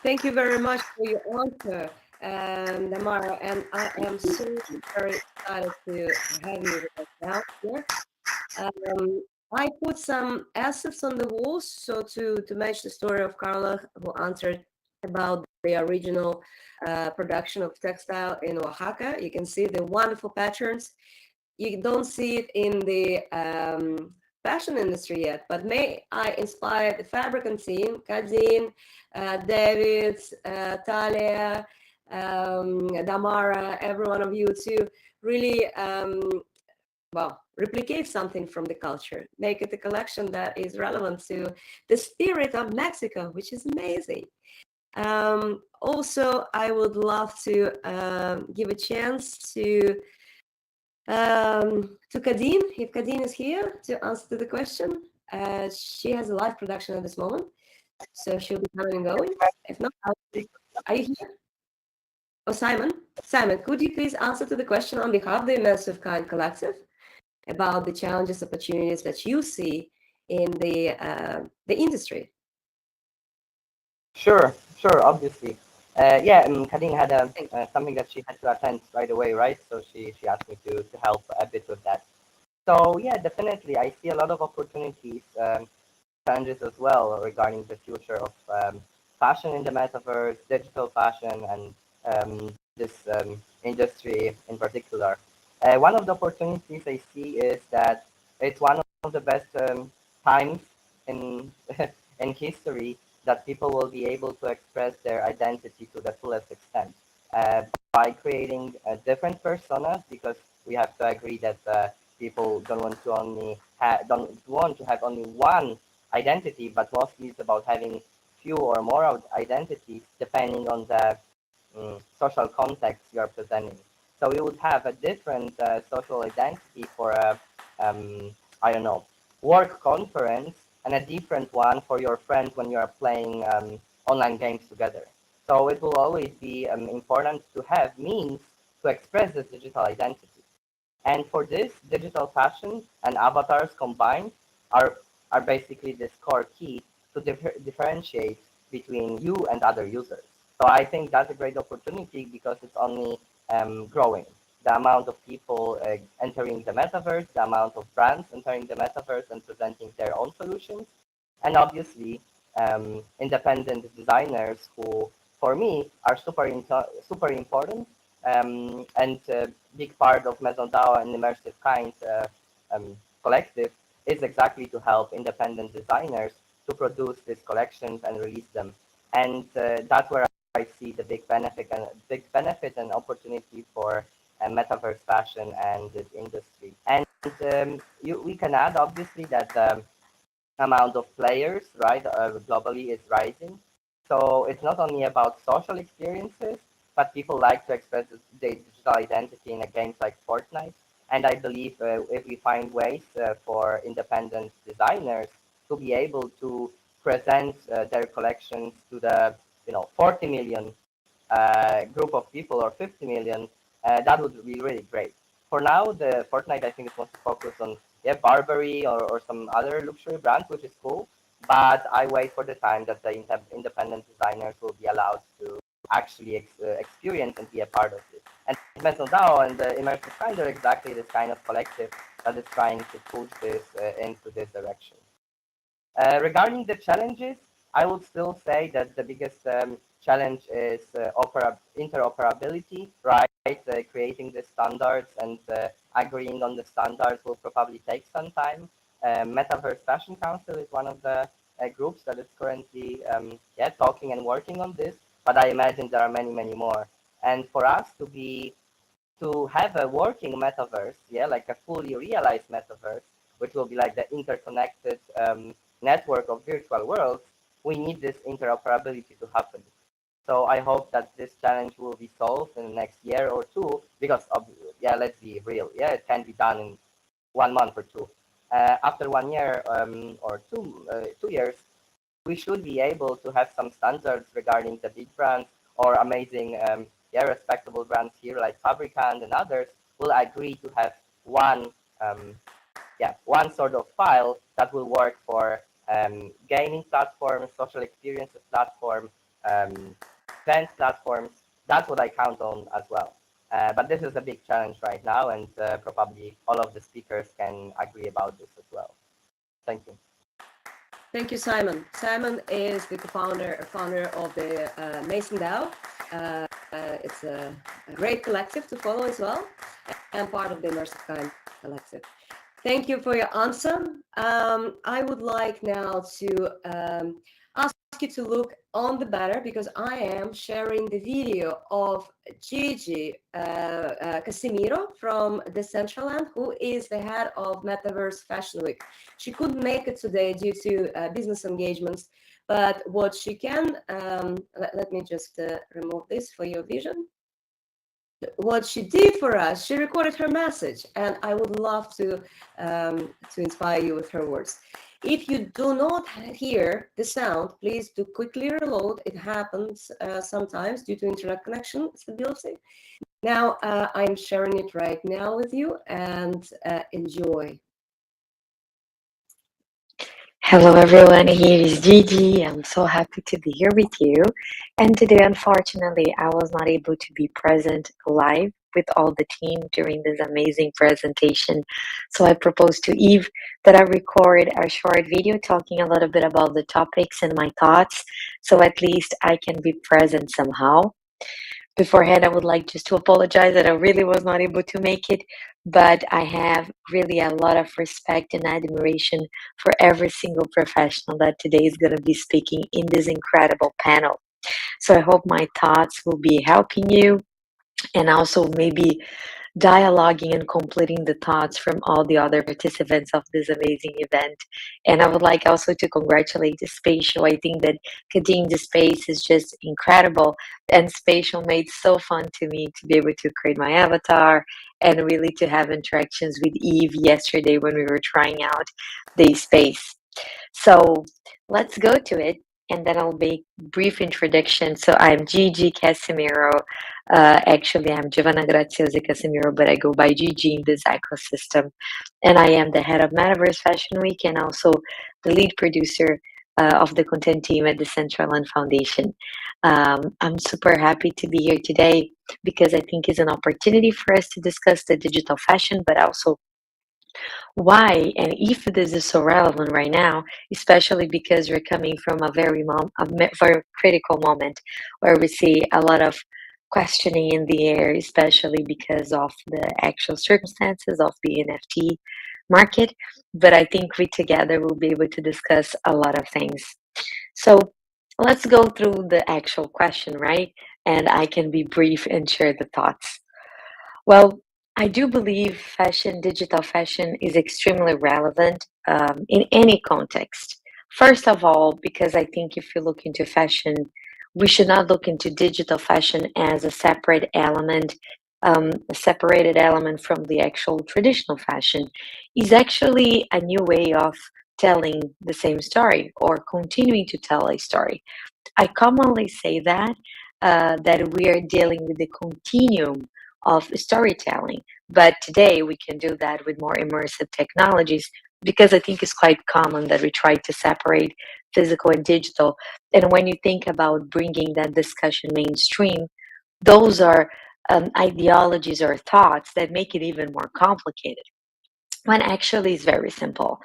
Thank you very much for your answer, Damara, and I am so very excited to have you with us now here. I put some assets on the walls, so to match the story of Carla, who answered about the original production of textile in Oaxaca. You can see the wonderful patterns. You don't see it in the fashion industry yet, but may I inspire the Fabricant team, Kadine, David, Talia, Damara, every one of you to really, well, replicate something from the culture, make it a collection that is relevant to the spirit of Mexico, which is amazing. Also, I would love to give a chance to Kadine, if Kadine is here to answer the question. She has a live production at this moment, so she'll be coming and going. If not, are you here? Oh, Simon, could you please answer to the question on behalf of the Immersive Kind Collective about the challenges, opportunities that you see in the industry. Sure, obviously. Kadine had something that she had to attend right away, right? So she asked me to help a bit with that. So yeah, definitely, I see a lot of opportunities, challenges as well regarding the future of fashion in the metaverse, digital fashion, and this industry in particular. One of the opportunities I see is that it's one of the best times in in history that people will be able to express their identity to the fullest extent by creating different personas, because we have to agree that people don't want to have only one identity, but mostly it's about having few or more identities depending on the social context you are presenting. So you would have a different social identity for a, I don't know, work conference, and a different one for your friends when you are playing online games together. So it will always be important to have means to express this digital identity. And for this, digital fashion and avatars combined are basically this core key to differentiate between you and other users. So I think that's a great opportunity because it's only growing. The amount of people entering the metaverse, the amount of brands entering the metaverse and presenting their own solutions, and obviously independent designers who, for me, are super important and big part of MaisonDAO and Immersive kind collective is exactly to help independent designers to produce these collections and release them. And that's where I see the big benefit and opportunity for metaverse fashion and this industry. And we can add obviously that the amount of players, right, globally is rising. So it's not only about social experiences, but people like to express their digital identity in a games like Fortnite. And I believe if we find ways for independent designers to be able to present their collections to the 40 million group of people or 50 million, that would be really great. For now, the Fortnite I think is mostly focused on Burberry or some other luxury brands, which is cool. But I wait for the time that the independent designers will be allowed to actually experience and be a part of it. And MaisonDAO and the Immersive kind are exactly this kind of collective that is trying to push this into this direction. Regarding the challenges, I would still say that the biggest challenge is interoperability, right? Creating the standards and agreeing on the standards will probably take some time. Metaverse Fashion Council is one of the groups that is currently talking and working on this, but I imagine there are many, many more. And for us to have a working metaverse, like a fully realized metaverse, which will be like the interconnected network of virtual worlds, we need this interoperability to happen. So I hope that this challenge will be solved in the next year or two, because let's be real, it can be done in 1 month or two. After 1 year or 2 years, we should be able to have some standards regarding the big brands or amazing, respectable brands here like Fabricant and others will agree to have one sort of file that will work for gaming platforms, social experiences platform, event platforms. That's what I count on as well. But this is a big challenge right now, and probably all of the speakers can agree about this as well. Thank you. Thank you, Simon. Simon is the founder of the MaisonDAO. It's a great collective to follow as well, and part of the Immersive Kind collective. Thank you for your answer. I would like now to ask you to look on the banner, because I am sharing the video of Gigi Casimiro from Decentraland, who is the head of Metaverse Fashion Week. She couldn't make it today due to business engagements, but what she can, let me just remove this for your vision. What she did for us, she recorded her message, and I would love to inspire you with her words. If you do not hear the sound, please do quickly reload. It happens sometimes due to internet connection stability. Now I'm sharing it right now with you, and enjoy. Hello everyone, here is Gigi. I'm so happy to be here with you. And today, unfortunately, I was not able to be present live with all the team during this amazing presentation. So I proposed to Eve that I record a short video talking a little bit about the topics and my thoughts, so at least I can be present somehow. Beforehand, I would like just to apologize that I really was not able to make it, but I have really a lot of respect and admiration for every single professional that today is going to be speaking in this incredible panel. So I hope my thoughts will be helping you and also maybe dialoguing and completing the thoughts from all the other participants of this amazing event. And I would like also to congratulate the Spatial. I think that Kadine, the space is just incredible, and Spatial made so fun to me to be able to create my avatar and really to have interactions with Eve yesterday when we were trying out the space. So let's go to it, and then I'll make brief introduction. So I'm Gigi Casimiro. Actually, I'm Giovanna Graziosi Casimiro, but I go by Gigi in this ecosystem. And I am the head of Metaverse Fashion Week and also the lead producer of the content team at the Decentraland Foundation. I'm super happy to be here today because I think it's an opportunity for us to discuss the digital fashion, but also why and if this is so relevant right now, especially because we're coming from a very critical moment where we see a lot of questioning in the air, especially because of the actual circumstances of the NFT market. But I think we together will be able to discuss a lot of things. So let's go through the actual question, right? And I can be brief and share the thoughts. Well, I do believe fashion, digital fashion, is extremely relevant in any context. First of all, because I think if you look into fashion, we should not look into digital fashion as a separate element, a separated element from the actual traditional fashion. Is actually a new way of telling the same story or continuing to tell a story. I commonly say that we are dealing with the continuum of storytelling, but today we can do that with more immersive technologies because I think it's quite common that we try to separate physical and digital. And when you think about bringing that discussion mainstream, those are ideologies or thoughts that make it even more complicated when actually it's very simple.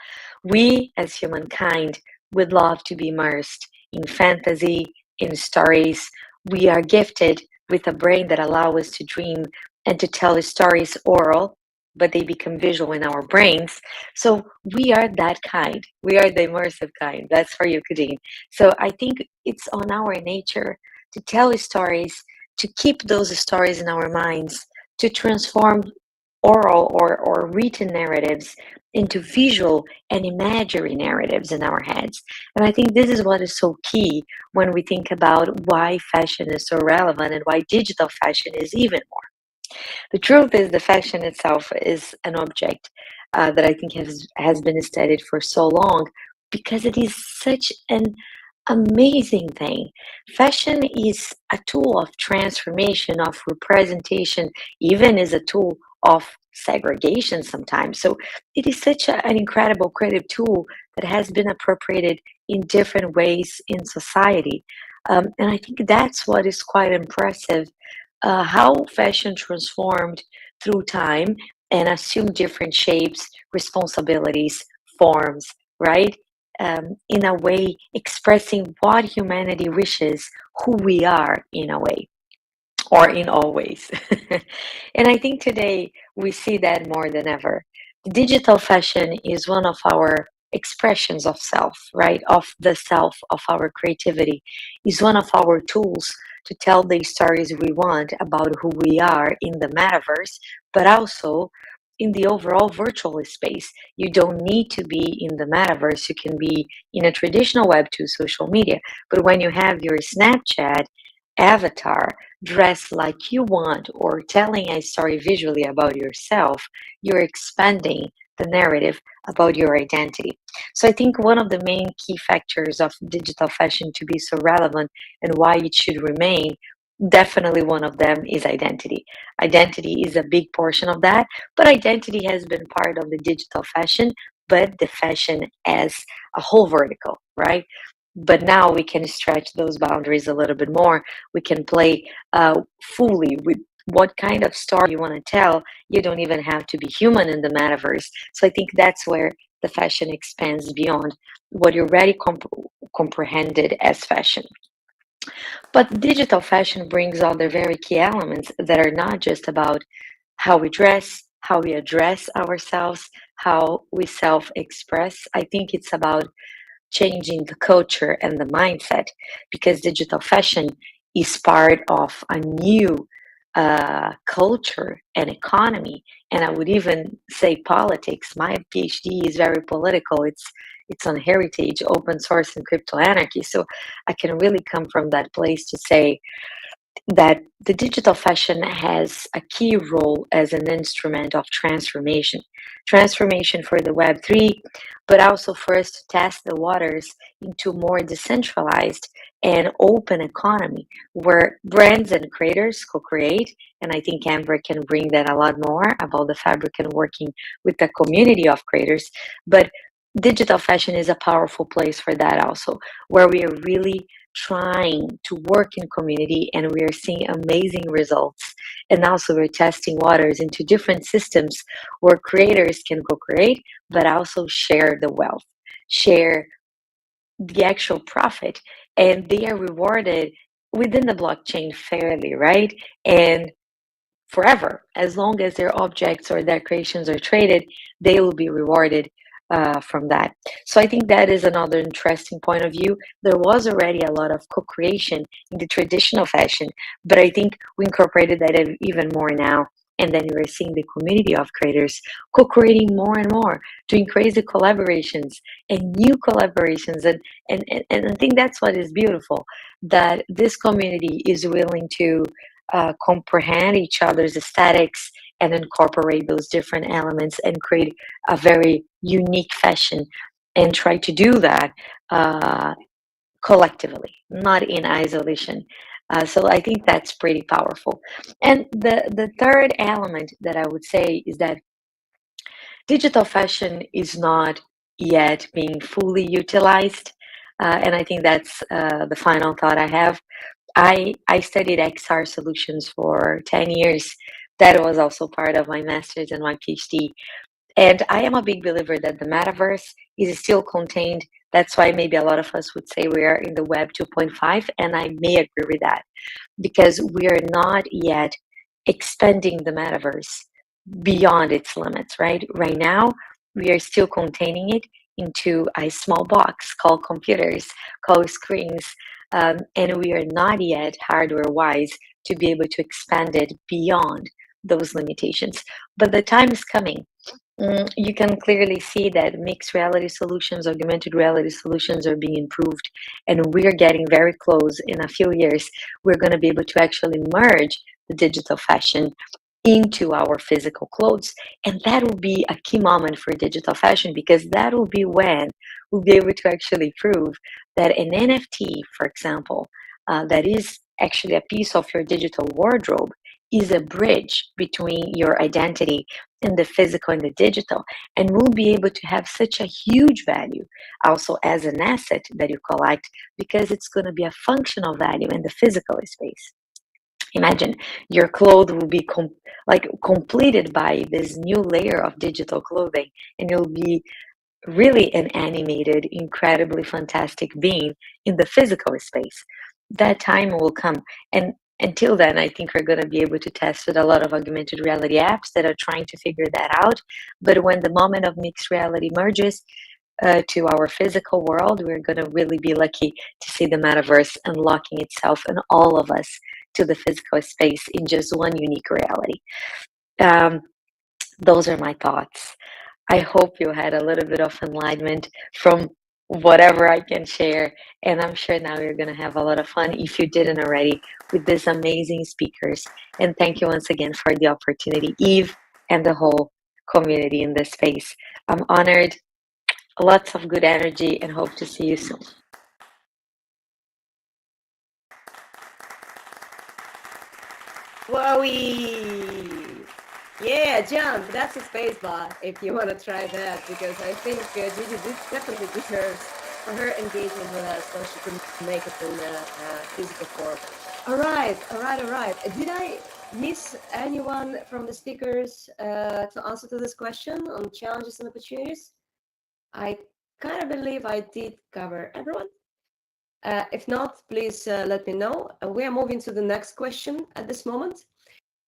We, as humankind, would love to be immersed in fantasy, in stories. We are gifted with a brain that allows us to dream and to tell stories oral, but they become visual in our brains. So we are that kind. We are the immersive kind. That's for you, Kadine. So I think it's on our nature to tell stories, to keep those stories in our minds, to transform oral or written narratives into visual and imaginary narratives in our heads. And I think this is what is so key when we think about why fashion is so relevant and why digital fashion is even more. The truth is, the fashion itself is an object that I think has been studied for so long because it is such an amazing thing. Fashion is a tool of transformation, of representation, even is a tool of segregation sometimes. So it is such an incredible creative tool that has been appropriated in different ways in society. And I think that's what is quite impressive, how fashion transformed through time and assumed different shapes, responsibilities, forms, right? In a way expressing what humanity wishes, who we are in a way, or in all ways. And I think today we see that more than ever. Digital fashion is one of our expressions of self, right? Of the self, of our creativity, is one of our tools to tell the stories we want about who we are in the metaverse, but also in the overall virtual space. You don't need to be in the metaverse. You can be in a traditional Web2 social media. But when you have your Snapchat avatar dress like you want or telling a story visually about yourself, you're expanding the narrative about your identity. So I think one of the main key factors of digital fashion to be so relevant and why it should remain, definitely one of them is identity. Identity is a big portion of that, but identity has been part of the digital fashion, but the fashion as a whole vertical, right? But now we can stretch those boundaries a little bit more. We can play fully with what kind of story you want to tell. You don't even have to be human in the metaverse. So I think that's where the fashion expands beyond what you already comprehended as fashion. But digital fashion brings other very key elements that are not just about how we dress, how we address ourselves, how we self-express. I think it's about changing the culture and the mindset, because digital fashion is part of a new culture and economy, and I would even say politics. My PhD is very political. It's on heritage, open source, and crypto anarchy. So I can really come from that place to say that the digital fashion has a key role as an instrument of transformation for the Web3, but also for us to test the waters into more decentralized and open economy where brands and creators co-create. And I think Amber can bring that a lot more about the Fabricant working with the community of creators. But digital fashion is a powerful place for that also, where we are really trying to work in community, and we are seeing amazing results. And also we're testing waters into different systems where creators can co-create, but also share the wealth, share the actual profit, and they are rewarded within the blockchain fairly, right? And forever, as long as their objects or their creations are traded, they will be rewarded from that. So I think that is another interesting point of view. There was already a lot of co-creation in the traditional fashion, but I think we incorporated that even more now. And then we're seeing the community of creators co-creating more and more, doing crazy collaborations and new collaborations. And I think that's what is beautiful, that this community is willing to comprehend each other's aesthetics and incorporate those different elements and create a very unique fashion, and try to do that collectively, not in isolation. So I think that's pretty powerful. And the third element that I would say is that digital fashion is not yet being fully utilized. And I think that's the final thought I have. I studied XR solutions for 10 years. That was also part of my master's and my PhD. And I am a big believer that the metaverse is still contained. That's why maybe a lot of us would say we are in the Web 2.5, and I may agree with that, because we are not yet expanding the metaverse beyond its limits, right? Right now, we are still containing it into a small box called computers, called screens, and we are not yet hardware-wise to be able to expand it beyond those limitations. But the time is coming. You can clearly see that mixed reality solutions, augmented reality solutions are being improved, and we're getting very close. In a few years, we're going to be able to actually merge the digital fashion into our physical clothes. And that will be a key moment for digital fashion, because that will be when we'll be able to actually prove that an NFT, for example, that is actually a piece of your digital wardrobe, is a bridge between your identity and the physical and the digital, and we'll be able to have such a huge value also as an asset that you collect, because it's going to be a functional value in the physical space. Imagine your clothes will be completed by this new layer of digital clothing, and you'll be really an animated, incredibly fantastic being in the physical space. That time will come. And until then, I think we're going to be able to test with a lot of augmented reality apps that are trying to figure that out. But when the moment of mixed reality merges to our physical world, we're going to really be lucky to see the metaverse unlocking itself and all of us to the physical space in just one unique reality. Those are my thoughts. I hope you had a little bit of enlightenment from whatever I can share. And I'm sure now you're going to have a lot of fun, if you didn't already, with these amazing speakers. And thank you once again for the opportunity, Eve, and the whole community in this space. I'm honored. Lots of good energy, and hope to see you soon. Wowie! Yeah, jump. That's a space bar if you want to try that, because I think Gigi definitely deserves for her engagement with us so she can make it in physical form. All right, all right, all right. Did I miss anyone from the speakers to answer to this question on challenges and opportunities? I kind of believe I did cover everyone. If not, please let me know. We are moving to the next question at this moment.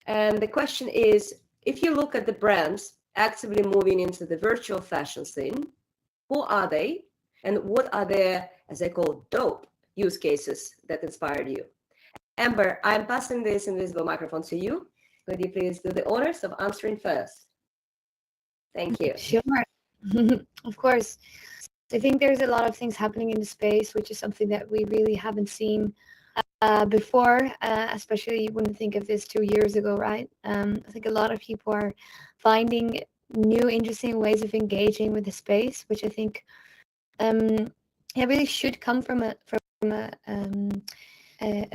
And the question is, if you look at the brands actively moving into the virtual fashion scene, who are they? And what are their, as I call, dope use cases that inspired you? Amber, I'm passing this invisible microphone to you. Could you please do the honors of answering first? Thank you. Sure. Of course. I think there's a lot of things happening in the space, which is something that we really haven't seen before, especially you wouldn't think of this 2 years ago, right? I think a lot of people are finding new, interesting ways of engaging with the space, which I think it really should come from a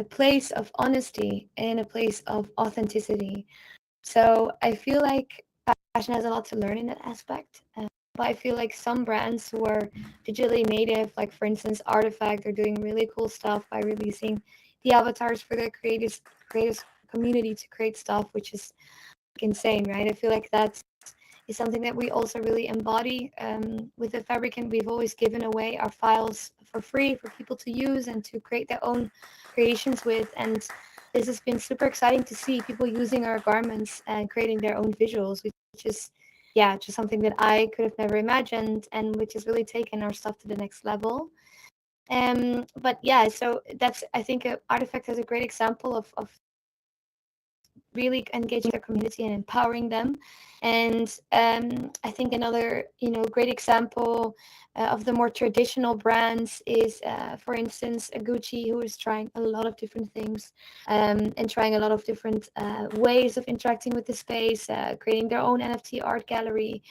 place of honesty and a place of authenticity. So I feel like fashion has a lot to learn in that aspect. But I feel like some brands who are digitally native, like for instance Artifact, are doing really cool stuff by releasing the avatars for their creators community to create stuff, which is insane, right? I feel like that is something that we also really embody with the Fabricant. We've always given away our files for free for people to use and to create their own creations with. And this has been super exciting to see people using our garments and creating their own visuals, which is just something that I could have never imagined, and which has really taken our stuff to the next level. But yeah, so that's, I think Artifact has a great example of really engaging their community and empowering them. And I think another great example of the more traditional brands is for instance Gucci, who is trying a lot of different things and trying a lot of different ways of interacting with the space, creating their own NFT art gallery,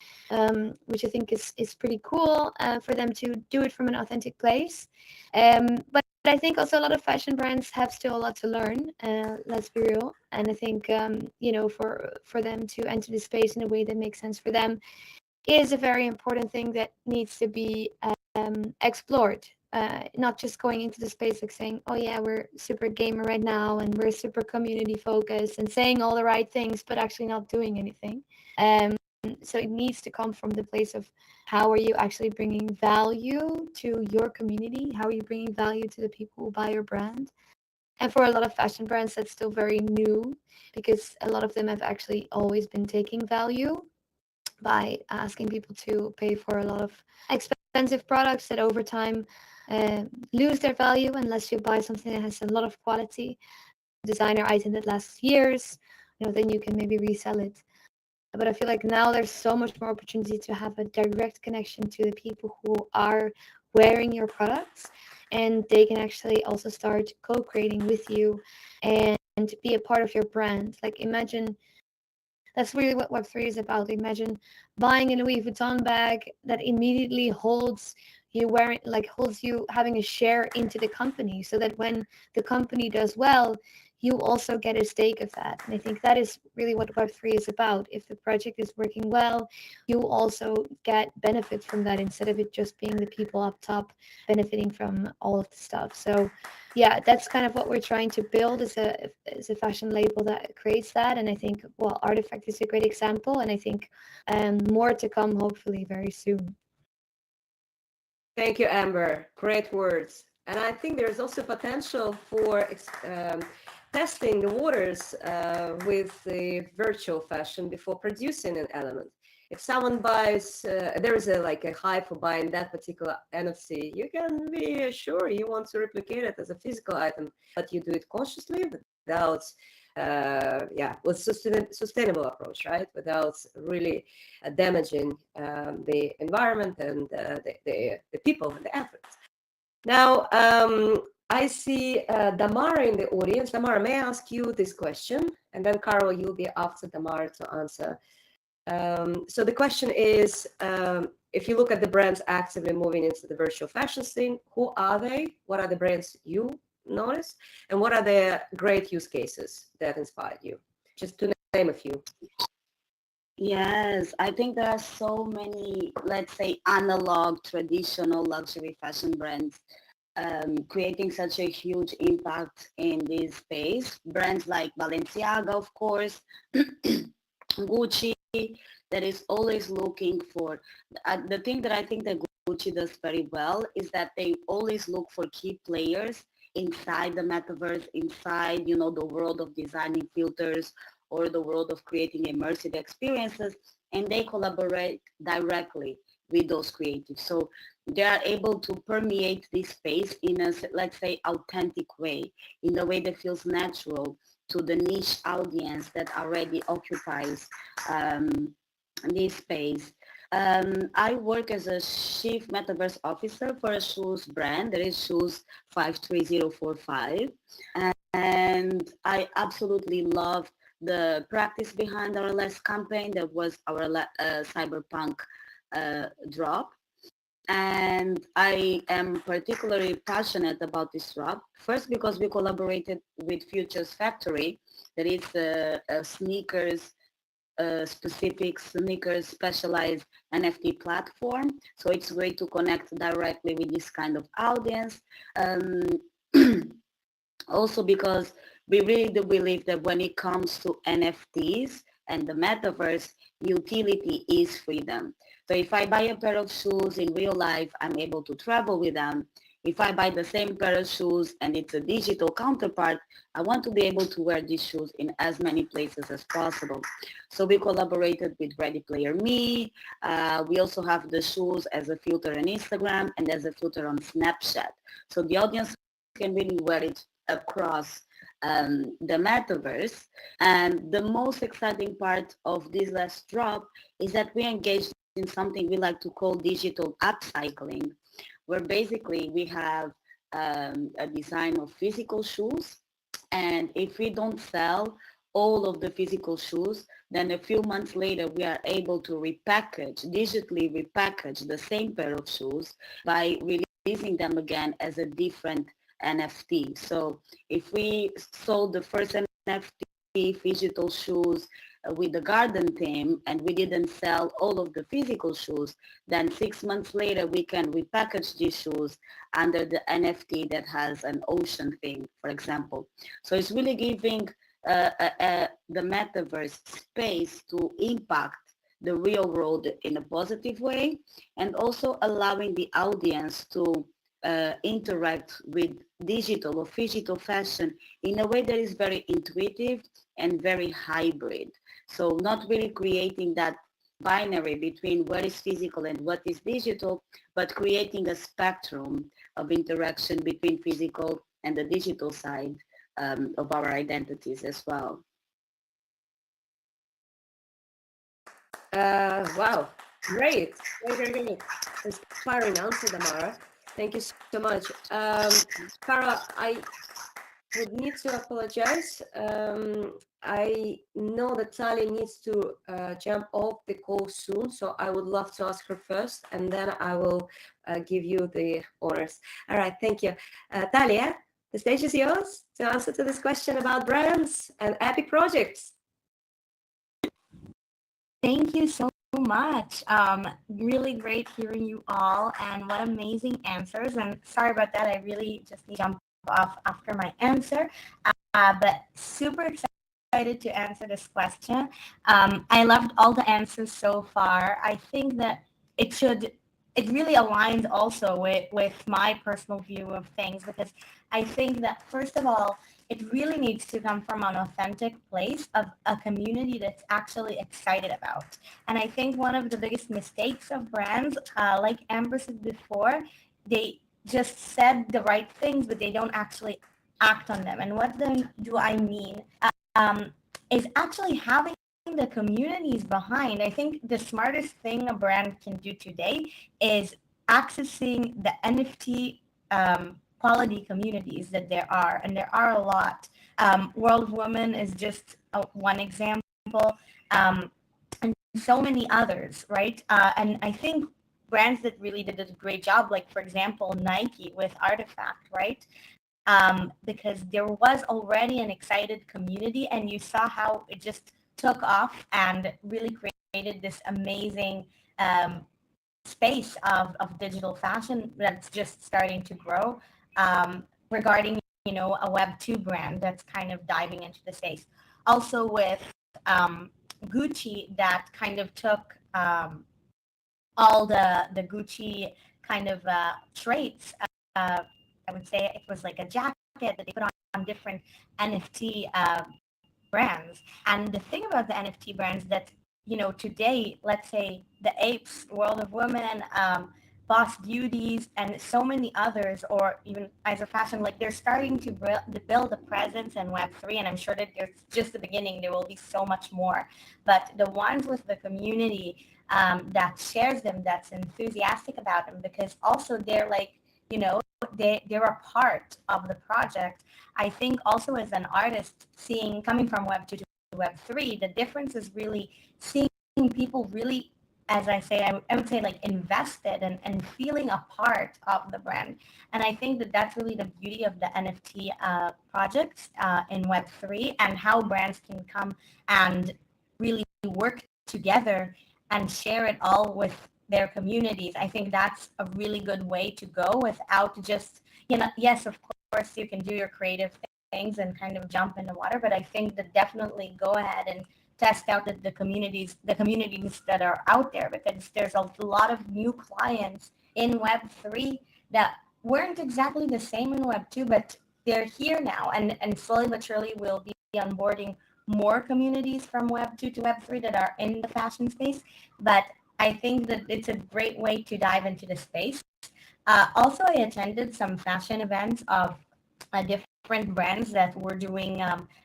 which I think is pretty cool for them to do it from an authentic place. But I think also a lot of fashion brands have still a lot to learn, let's be real. And I think, for them to enter the space in a way that makes sense for them is a very important thing that needs to be explored. Not just going into the space like saying, oh yeah, we're super gamer right now and we're super community focused and saying all the right things, but actually not doing anything. So it needs to come from the place of how are you actually bringing value to your community? How are you bringing value to the people who buy your brand? And for a lot of fashion brands, that's still very new because a lot of them have actually always been taking value by asking people to pay for a lot of expensive products that over time lose their value unless you buy something that has a lot of quality, designer item that lasts years, then you can maybe resell it. But I feel like now there's so much more opportunity to have a direct connection to the people who are wearing your products, and they can actually also start co-creating with you and be a part of your brand. Like imagine, that's really what Web3 is about. Imagine buying a Louis Vuitton bag that immediately holds you wearing, like holds you having a share into the company, so that when the company does well, you also get a stake of that. And I think that is really what Web3 is about. If the project is working well, you also get benefits from that instead of it just being the people up top benefiting from all of the stuff. So yeah, that's kind of what we're trying to build as a fashion label that creates that. And I think, well, Artifact is a great example, and I think more to come hopefully very soon. Thank you, Amber. Great words. And I think there's also potential for testing the waters with the virtual fashion before producing an element. If someone buys, there is a hype for buying that particular NFC, you can be sure you want to replicate it as a physical item, but you do it consciously without, with sustainable approach, right? Without really damaging the environment and the people and the effort. Now, I see Damara in the audience. Damara, may I ask you this question? And then, Carol, you'll be after Damara to answer. So the question is, if you look at the brands actively moving into the virtual fashion scene, who are they? What are the brands you notice? And what are the great use cases that inspired you? Just to name a few. Yes, I think there are so many, let's say, analog, traditional luxury fashion brands creating such a huge impact in this space. Brands like Balenciaga, of course, Gucci, that is always looking for, the thing that I think that Gucci does very well is that they always look for key players inside the metaverse, inside, the world of designing filters or the world of creating immersive experiences, and they collaborate directly with those creatives. So they are able to permeate this space in a, let's say, authentic way, in a way that feels natural to the niche audience that already occupies this space. I work as a chief metaverse officer for a shoes brand that is Shoes 53045. And I absolutely love the practice behind our last campaign that was our cyberpunk drop. And I am particularly passionate about this drop. First, because we collaborated with Futures Factory, that is a sneakers, specific sneakers specialized NFT platform. So it's great to connect directly with this kind of audience. Also because we really do believe that when it comes to NFTs and the metaverse, utility is freedom. So if I buy a pair of shoes in real life, I'm able to travel with them. If I buy the same pair of shoes and it's a digital counterpart, I want to be able to wear these shoes in as many places as possible. So we collaborated with Ready Player Me. We also have the shoes as a filter on Instagram and as a filter on Snapchat. So the audience can really wear it across the metaverse. And the most exciting part of this last drop is that we engaged in something we like to call digital upcycling, where basically we have a design of physical shoes. And if we don't sell all of the physical shoes, then a few months later, we are able to digitally repackage the same pair of shoes by releasing them again as a different NFT. So if we sold the first NFT digital shoes with the garden theme and we didn't sell all of the physical shoes, then 6 months later we can repackage these shoes under the NFT that has an ocean theme, for example. So it's really giving the metaverse space to impact the real world in a positive way, and also allowing the audience to interact with digital or physical fashion in a way that is very intuitive and very hybrid. So not really creating that binary between what is physical and what is digital, but creating a spectrum of interaction between physical and the digital side of our identities as well. Wow, great. Inspiring answer, Damara. Thank you so much. Farah, I would need to apologize. I know that Talia needs to jump off the call soon, so I would love to ask her first, and then I will give you the honors. All right, thank you. Talia, the stage is yours to answer to this question about brands and epic projects. Thank you so much. Really great hearing you all, and what amazing answers. And sorry about that. I really just need to jump off after my answer, but super excited to answer this question. I loved all the answers so far. I think that it really aligns also with my personal view of things, because I think that first of all, it really needs to come from an authentic place of a community that's actually excited about. And I think one of the biggest mistakes of brands, like Amber said before, they just said the right things, but they don't actually act on them. And what do I mean? Is actually having the communities behind. I think the smartest thing a brand can do today is accessing the NFT quality communities that there are, and there are a lot. World Women is just one example, and so many others, right? And I think brands that really did a great job, like for example Nike with Artifact, right? Because there was already an excited community, and you saw how it just took off and really created this amazing space of digital fashion that's just starting to grow regarding, a Web2 brand that's kind of diving into the space. Also with Gucci that kind of took all the Gucci kind of traits. I would say it was like a jacket that they put on different NFT brands. And the thing about the NFT brands that, today, let's say the Apes, World of Women, Boss Beauties, and so many others, or even Eyes of Fashion, like they're starting to build a presence in Web3, and I'm sure that there's just the beginning. There will be so much more. But the ones with the community that shares them, that's enthusiastic about them, because also they're like, they're a part of the project. I think also as an artist, coming from Web2 to Web3, the difference is really seeing people really, as I say, I would say like invested and feeling a part of the brand. And I think that that's really the beauty of the NFT projects in Web3, and how brands can come and really work together and share it all with their communities. I think that's a really good way to go without just, yes, of course you can do your creative things and kind of jump in the water, but I think that definitely go ahead and test out the communities that are out there, because there's a lot of new clients in Web3 that weren't exactly the same in Web2, but they're here now, and slowly but surely we'll be onboarding more communities from Web2 to Web3 that are in the fashion space. But I think that it's a great way to dive into the space. Also, I attended some fashion events of different brands that were doing,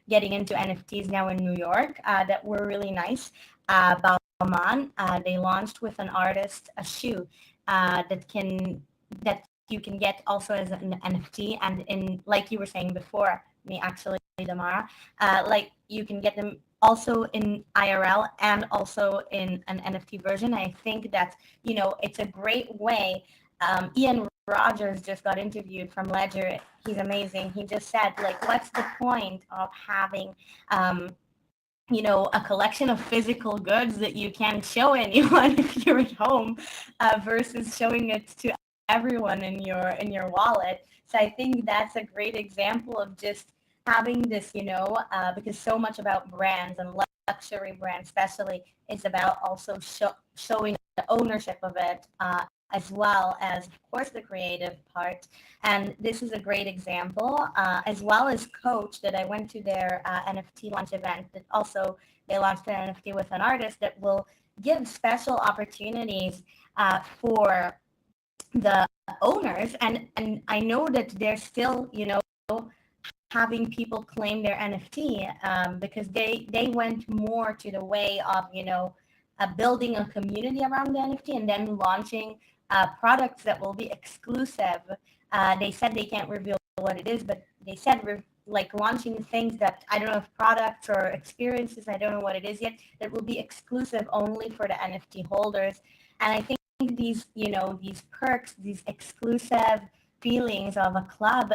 getting into NFTs now in New York that were really nice. Balmain, they launched with an artist a shoe that you can get also as an NFT, and in, like you were saying before, me actually, Damara, like you can get them also in IRL and also in an NFT version. I think that, it's a great way. Ian Rogers just got interviewed from Ledger. He's amazing. He just said, like, what's the point of having, a collection of physical goods that you can't show anyone if you're at home versus showing it to everyone in your wallet. So I think that's a great example of just having this, because so much about brands and luxury brands especially is about also showing the ownership of it, as well as, of course, the creative part. And this is a great example, as well as Coach, that I went to their NFT launch event, that also they launched an NFT with an artist that will give special opportunities for the owners. And I know that they're still, having people claim their NFT because they went more to the way of, building a community around the NFT and then launching products that will be exclusive. They said they can't reveal what it is, but they said like launching things that, I don't know if products or experiences, I don't know what it is yet, that will be exclusive only for the NFT holders. And I think these, these perks, these exclusive feelings of a club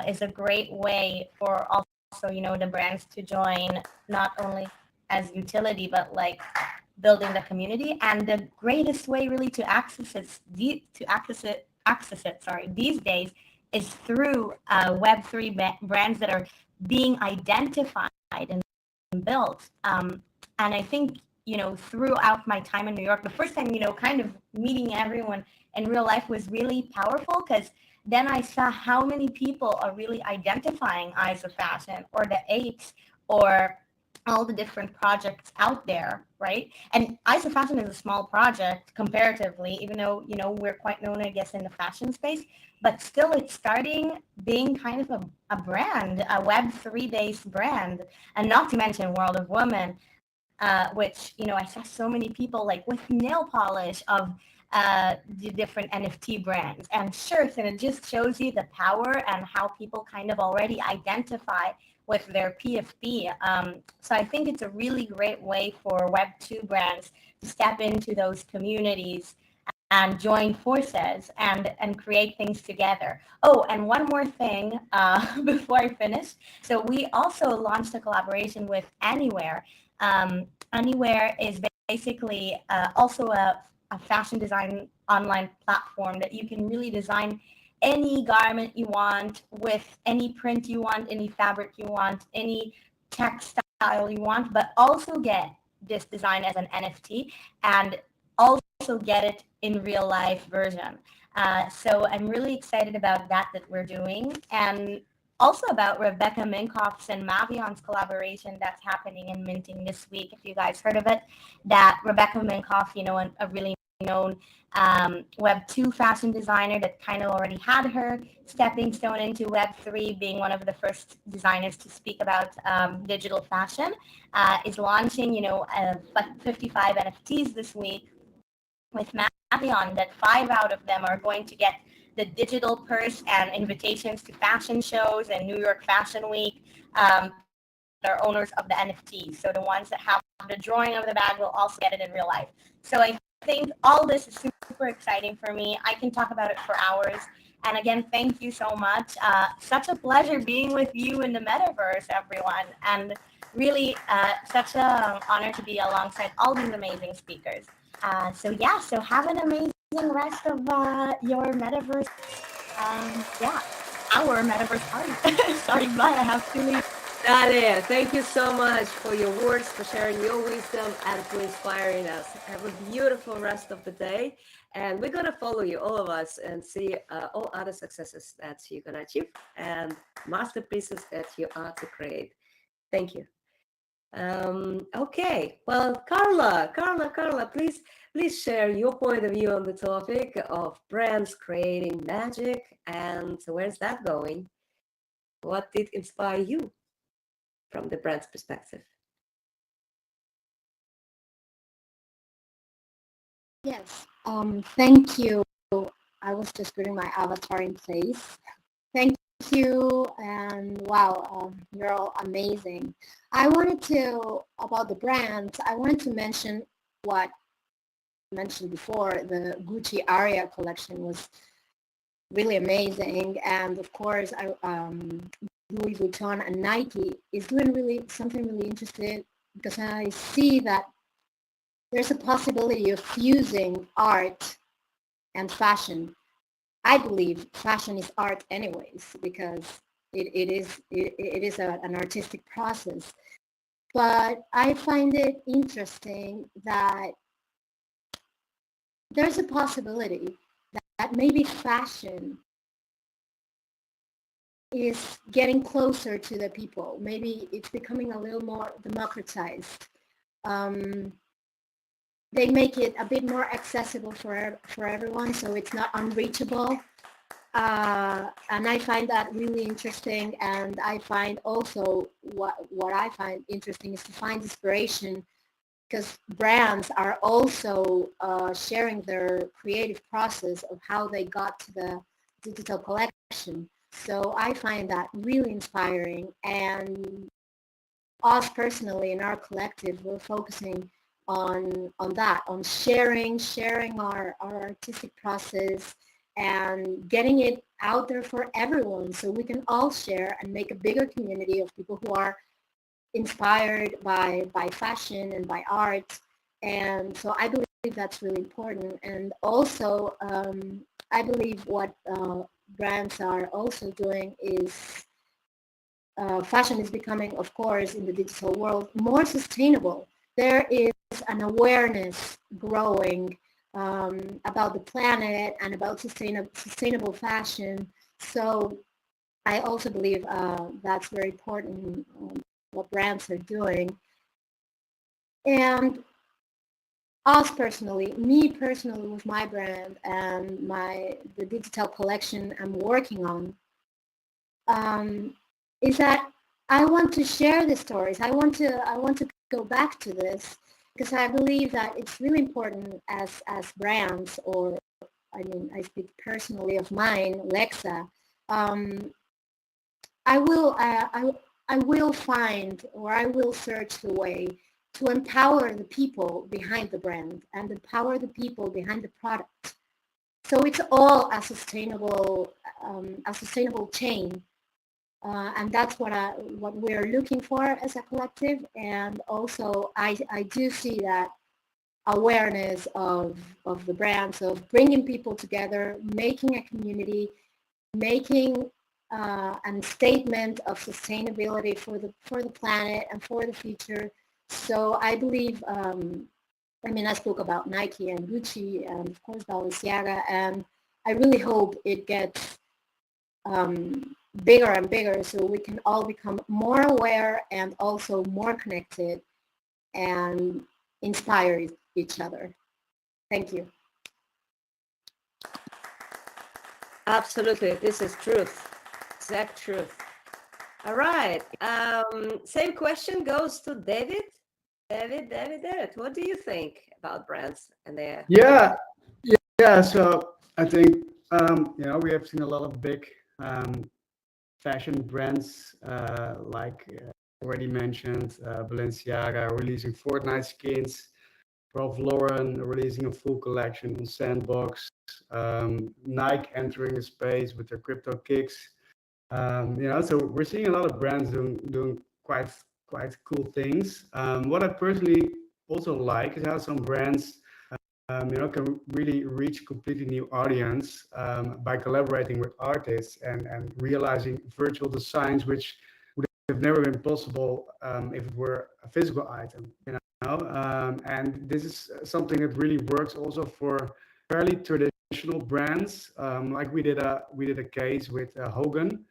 is a great way for also, the brands to join, not only as utility, but like building the community. And the greatest way really to access it these days is through Web3 brands that are being identified and built. And I think, throughout my time in New York, the first time, kind of meeting everyone in real life was really powerful, because then I saw how many people are really identifying Eyes of Fashion or the Apes or all the different projects out there, right? And Eyes of Fashion is a small project comparatively, even though, we're quite known, I guess, in the fashion space, but still it's starting being kind of a brand, a Web3-based brand, and not to mention World of Women, which, I saw so many people like with nail polish of the different NFT brands and shirts, and it just shows you the power and how people kind of already identify with their PFP. So I think it's a really great way for Web2 brands to step into those communities and join forces and create things together. Oh, and one more thing before I finish. So we also launched a collaboration with Anywhere. Anywhere is basically also a fashion design online platform that you can really design any garment you want with any print you want, any fabric you want, any textile you want, but also get this design as an NFT and also get it in real life version. So I'm really excited about that we're doing, and also about Rebecca Minkoff's and Mavion's collaboration that's happening in minting this week. If you guys heard of it, that Rebecca Minkoff, you know, a really known Web 2 fashion designer that kind of already had her stepping stone into Web 3, being one of the first designers to speak about digital fashion, is launching, you know, 55 NFTs this week with Mavion, that 5 out of them are going to get the digital purse and invitations to fashion shows and New York Fashion Week. Are owners of the NFTs. So the ones that have the drawing of the bag will also get it in real life. So I think all this is super exciting for me. I can talk about it for hours. And again, thank you so much. Such a pleasure being with you in the Metaverse, everyone. And really such an honor to be alongside all these amazing speakers. So yeah, so have an amazing rest of your Metaverse, our Metaverse party. Starting by, I have to leave. Talia, thank you so much for your words, for sharing your wisdom, and for inspiring us. Have a beautiful rest of the day. And we're going to follow you, all of us, and see all other successes that you're going to achieve and masterpieces that you are to create. Thank you. Okay, well, Carla, please share your point of view on the topic of brands creating magic, and where's that going? What did inspire you from the brand's perspective? Yes, thank you. I was just putting my avatar in place. Thank you, and wow, you're all amazing. About the brands, I wanted to mention what I mentioned before. The Gucci Aria collection was really amazing, and of course, Louis Vuitton and Nike is doing something really interesting, because I see that there's a possibility of fusing art and fashion. I believe fashion is art anyways, because it is an artistic process. But I find it interesting that there's a possibility that maybe fashion is getting closer to the people. Maybe it's becoming a little more democratized. They make it a bit more accessible for everyone, so it's not unreachable. And I find that really interesting. And I find also what I find interesting is to find inspiration, because brands are also sharing their creative process of how they got to the digital collection. So I find that really inspiring. And us personally in our collective, we're focusing on that, on sharing our artistic process and getting it out there for everyone, so we can all share and make a bigger community of people who are inspired by fashion and by art. And so I believe that's really important. And also I believe what brands are also doing is fashion is becoming, of course, in the digital world, more sustainable. There is an awareness growing about the planet and about sustainable fashion. So I also believe that's very important, what brands are doing. And me personally with my brand and the digital collection I'm working on, is that I want to share the stories. I want to go back to this, because I believe that it's really important as brands, or I mean, I speak personally of mine, Lexa. I will find, or I will search the way to empower the people behind the brand and empower the people behind the product. So it's all a sustainable chain. And that's what we're looking for as a collective. And also, I do see that awareness of the brands, of bringing people together, making a community, making a statement of sustainability for the planet and for the future. So I believe, I spoke about Nike and Gucci and of course Balenciaga, and I really hope it gets bigger and bigger so we can all become more aware and also more connected and inspire each other. Thank you. Absolutely, this is truth, exact truth. All right, same question goes to David. David, what do you think about brands and their... Yeah. So I think we have seen a lot of big fashion brands like already mentioned, Balenciaga releasing Fortnite skins, Ralph Lauren releasing a full collection on Sandbox, Nike entering the space with their crypto kicks. So we're seeing a lot of brands doing quite cool things. What I personally also like is how some brands can really reach completely new audience by collaborating with artists and realizing virtual designs which would have never been possible if it were a physical item. And this is something that really works also for fairly traditional brands. Like we did a case with Hogan,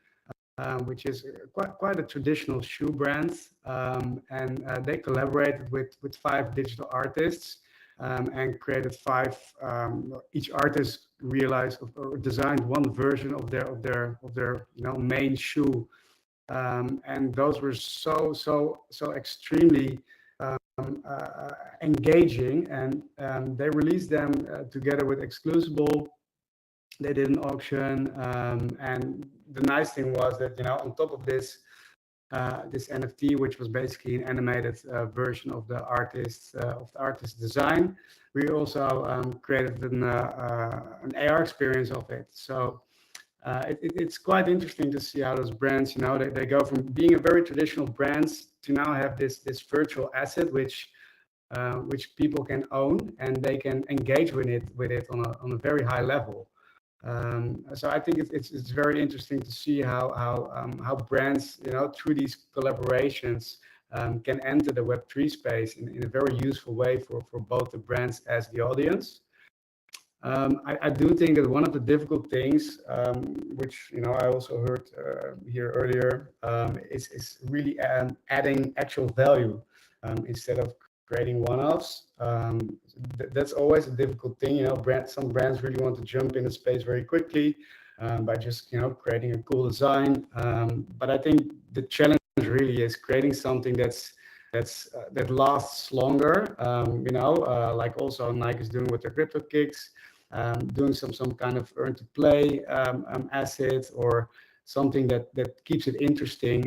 which is quite a traditional shoe brand, and they collaborated with 5 digital artists and created 5. Each artist realized or designed one version of their main shoe, and those were so extremely engaging, and they released them together with Exclusible. They did an auction, and the nice thing was that on top of this NFT, which was basically an animated version of the artist's design, we also created an AR experience of it. So it's quite interesting to see how those brands, they go from being a very traditional brands to now have this virtual asset which people can own and they can engage with it on a very high level. So I think it's very interesting to see how brands, through these collaborations, can enter the Web3 space in a very useful way for both the brands as the audience. I do think that one of the difficult things, which I also heard here earlier, is really adding actual value instead of creating one-offs. That's always a difficult thing. Some brands really want to jump in the space very quickly by just creating a cool design. But I think the challenge really is creating something that lasts longer. Like also Nike is doing with their crypto kicks, doing some kind of earn to play asset or something that keeps it interesting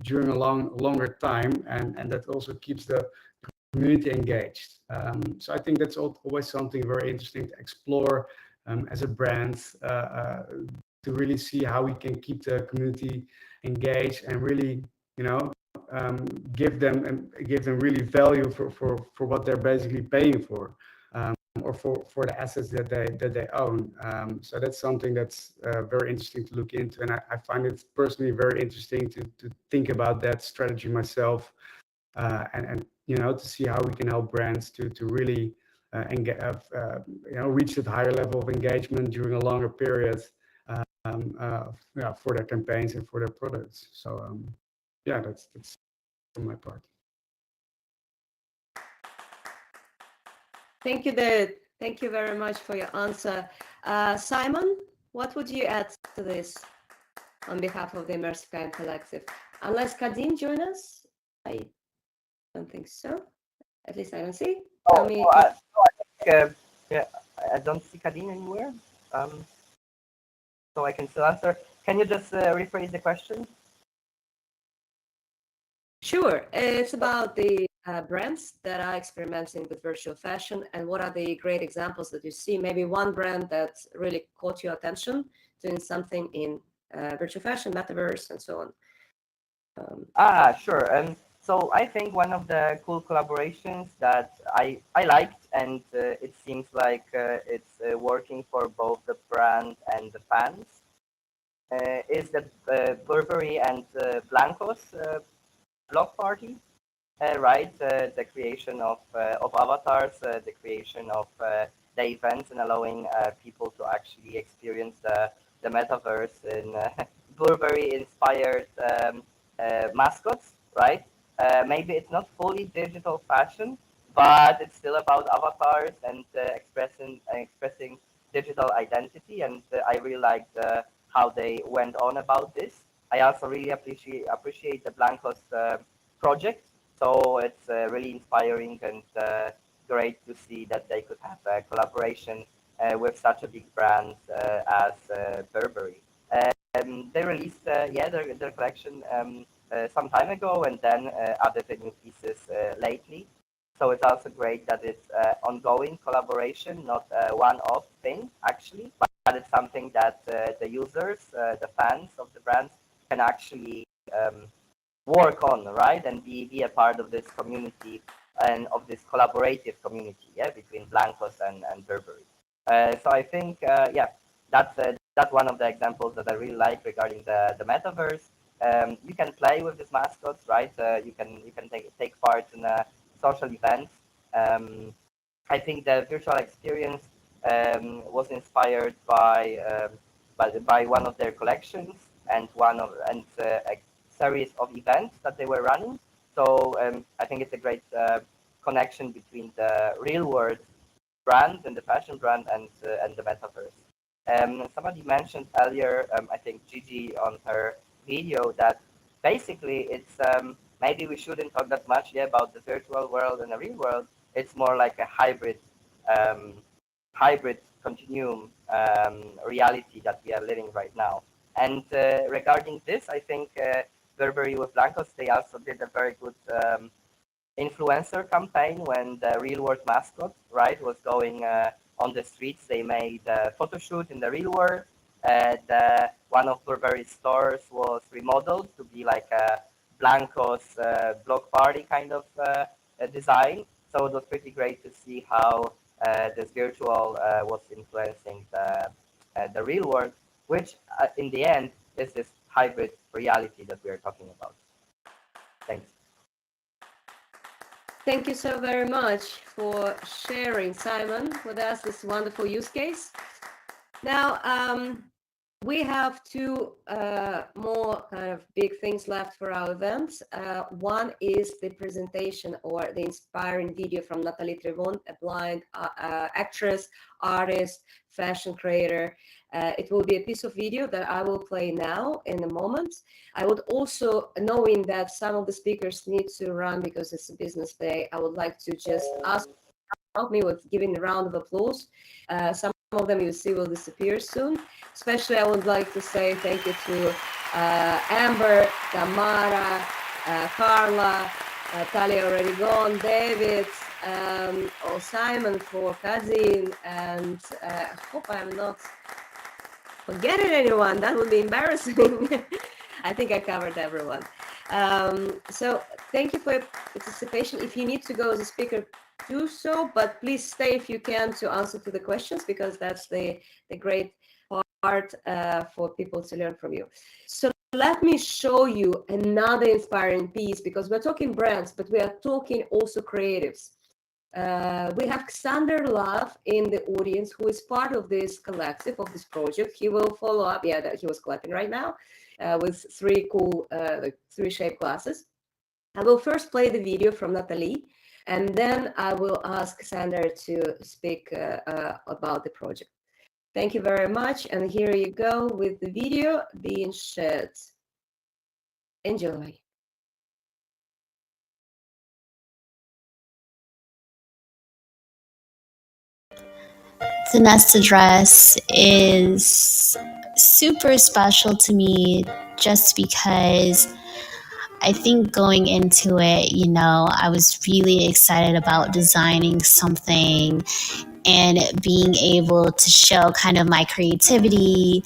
during a longer time, and that also keeps the community engaged. So I think that's always something very interesting to explore as a brand, to really see how we can keep the community engaged and really, give them really value for what they're basically paying for, or for the assets that they own. So that's something that's very interesting to look into, and I find it personally very interesting to think about that strategy myself, and to see how we can help brands to really reach that higher level of engagement during a longer period for their campaigns and for their products. So that's from my part. Thank you, David. Thank you very much for your answer. Simon, what would you add to this on behalf of the Immersive Kind Collective? Unless Kadine join us? I don't think so. At least I don't see. I think, I don't see Kadine anywhere. So I can still answer. Can you just rephrase the question? Sure. It's about the brands that are experimenting with virtual fashion, and what are the great examples that you see? Maybe one brand that really caught your attention doing something in virtual fashion, Metaverse, and so on. Sure. So I think one of the cool collaborations that I liked, and it seems like it's working for both the brand and the fans, is the Burberry and Blancos block party, right? The creation of avatars, the creation of the events, and allowing people to actually experience the metaverse in Burberry-inspired mascots, right? Maybe it's not fully digital fashion, but it's still about avatars and expressing digital identity. And I really liked how they went on about this. I also really appreciate the Blancos project. So it's really inspiring and great to see that they could have a collaboration with such a big brand as Burberry. They released their collection some time ago, and then added the new pieces lately. So it's also great that it's ongoing collaboration, not a one-off thing actually, but it's something that the users, the fans of the brands, can actually work on, right, and be a part of this community and of this collaborative community, yeah, between Blancos and Burberry. So I think, that's one of the examples that I really like regarding the metaverse. You can play with these mascots, right? You can take part in social events. I think the virtual experience was inspired by one of their collections and a series of events that they were running. So I think it's a great connection between the real world brand and the fashion brand and the metaverse. Somebody mentioned earlier, I think Gigi on her video, that basically it's maybe we shouldn't talk that much about the virtual world and the real world. It's more like a hybrid continuum reality that we are living right now. And regarding this, I think Burberry with Blancos, they also did a very good influencer campaign when the real world mascot, right, was going on the streets. They made a photo shoot in the real world. One of Burberry's stores was remodeled to be like a Blancos block party kind of design. So it was pretty great to see how this virtual was influencing the real world, which in the end is this hybrid reality that we're talking about. Thanks. Thank you so very much for sharing, Simon, with us this wonderful use case. Now, we have two more kind of big things left for our events. One is the presentation or the inspiring video from Natalie Trevonne, a blind actress, artist, fashion creator. It will be a piece of video that I will play now in a moment. I would also, knowing that some of the speakers need to run because it's a business day, I would like to just help me with giving a round of applause. Some of them you see will disappear soon. Especially, I would like to say thank you to Amber, Damara, Carla, Talia already gone, David, Simon for Kadine, and I hope I'm not forgetting anyone. That would be embarrassing. I think I covered everyone. So thank you for your participation. If you need to go as a speaker, do so, but please stay if you can to answer to the questions, because that's the great part for people to learn from you. So let me show you another inspiring piece, because we're talking brands, but we are talking also creatives. We have Xander Love in the audience, who is part of this collective, of this project. He will follow up, that he was clapping right now, with three cool, three shape classes. I will first play the video from Natalie, and then I will ask Xander to speak about the project. Thank you very much, and here you go with the video being shared. Enjoy. The Nesta dress is super special to me just because I think going into it, I was really excited about designing something and being able to show kind of my creativity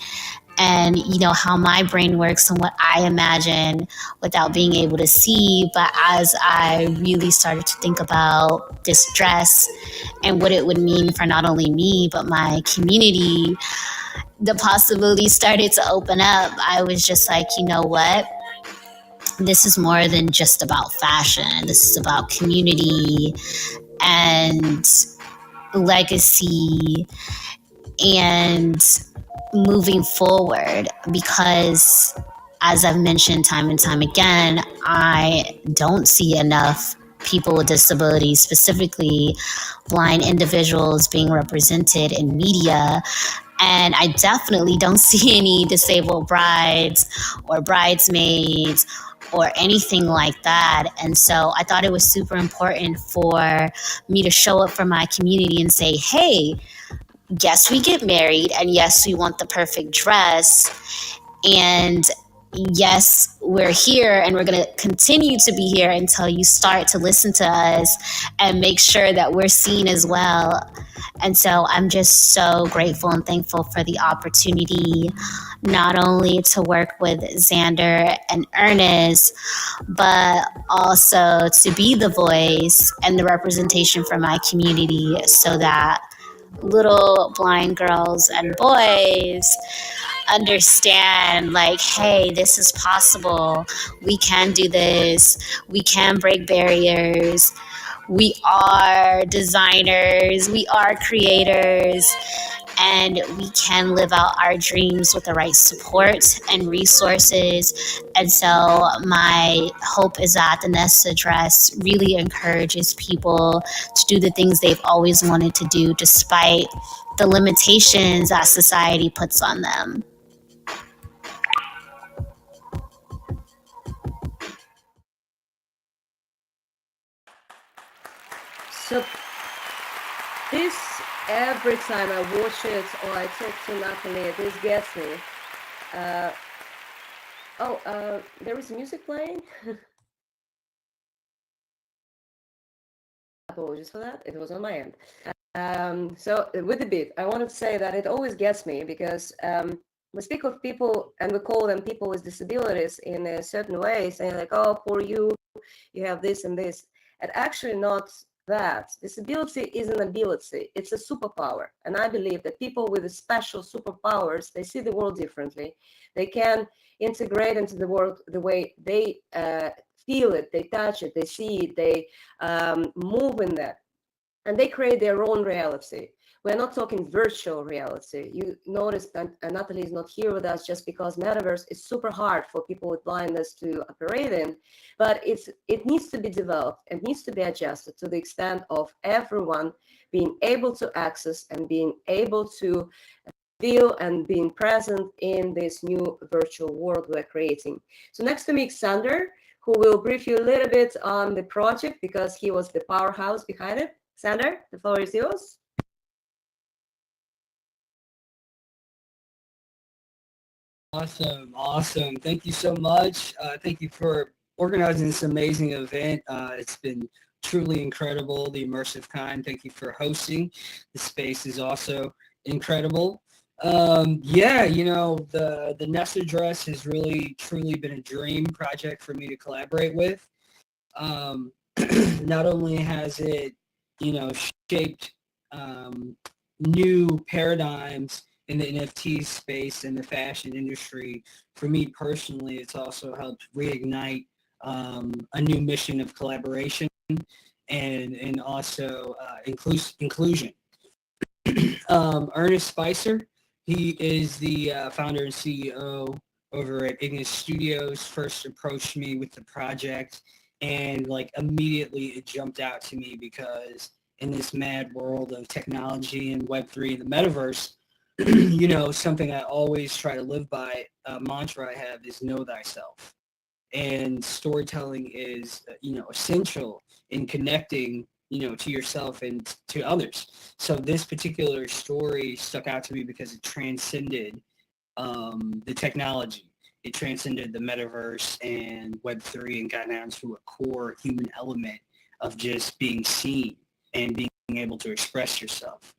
and how my brain works and what I imagine without being able to see. But as I really started to think about this dress and what it would mean for not only me but my community, the possibilities started to open up. I was just like, you know what? This is more than just about fashion. This is about community and legacy and moving forward, because as I've mentioned time and time again, I don't see enough people with disabilities, specifically blind individuals, being represented in media. And I definitely don't see any disabled brides or bridesmaids or anything like that. And so I thought it was super important for me to show up for my community and say, hey, yes, we get married, and yes, we want the perfect dress, and yes, we're here, and we're going to continue to be here until you start to listen to us and make sure that we're seen as well. And so I'm just so grateful and thankful for the opportunity, not only to work with Xander and Ernest, but also to be the voice and the representation for my community, so that little blind girls and boys understand, like, hey, this is possible. We can do this. We can break barriers. We are designers. We are creators. And we can live out our dreams with the right support and resources. And so my hope is that the Nesta dress really encourages people to do the things they've always wanted to do, despite the limitations that society puts on them. So this, every time I watch it or I talk to Natalie, this gets me. There is music playing. Apologies for that. It was on my end. So with the beat, I wanted to say that it always gets me, because we speak of people and we call them people with disabilities in a certain way, saying like, oh, poor you have this and this. And actually not that. Disability is an ability. It's a superpower. And I believe that people with special superpowers, they see the world differently. They can integrate into the world the way they feel it, they touch it, they see it, they move in that. And they create their own reality. We're not talking virtual reality. You notice that Natalie is not here with us just because Metaverse is super hard for people with blindness to operate in, but it needs to be developed and needs to be adjusted to the extent of everyone being able to access and being able to feel and being present in this new virtual world we're creating. So next to me, Xander, who will brief you a little bit on the project, because he was the powerhouse behind it. Xander, the floor is yours. Awesome. Thank you so much. Thank you for organizing this amazing event. It's been truly incredible, the immersive kind. Thank you for hosting. The space is also incredible. The Nesta dress has really, truly been a dream project for me to collaborate with. Not only has it, shaped new paradigms in the NFT space and the fashion industry. For me personally, it's also helped reignite a new mission of collaboration and also inclusion. Ernest Spicer, he is the founder and CEO over at Inglês Studios, first approached me with the project, and immediately it jumped out to me, because in this mad world of technology and Web3 and the Metaverse, something I always try to live by, a mantra I have is know thyself. And storytelling is, essential in connecting, to yourself and to others. So this particular story stuck out to me because it transcended the technology. It transcended the Metaverse and Web3 and got down to a core human element of just being seen and being able to express yourself.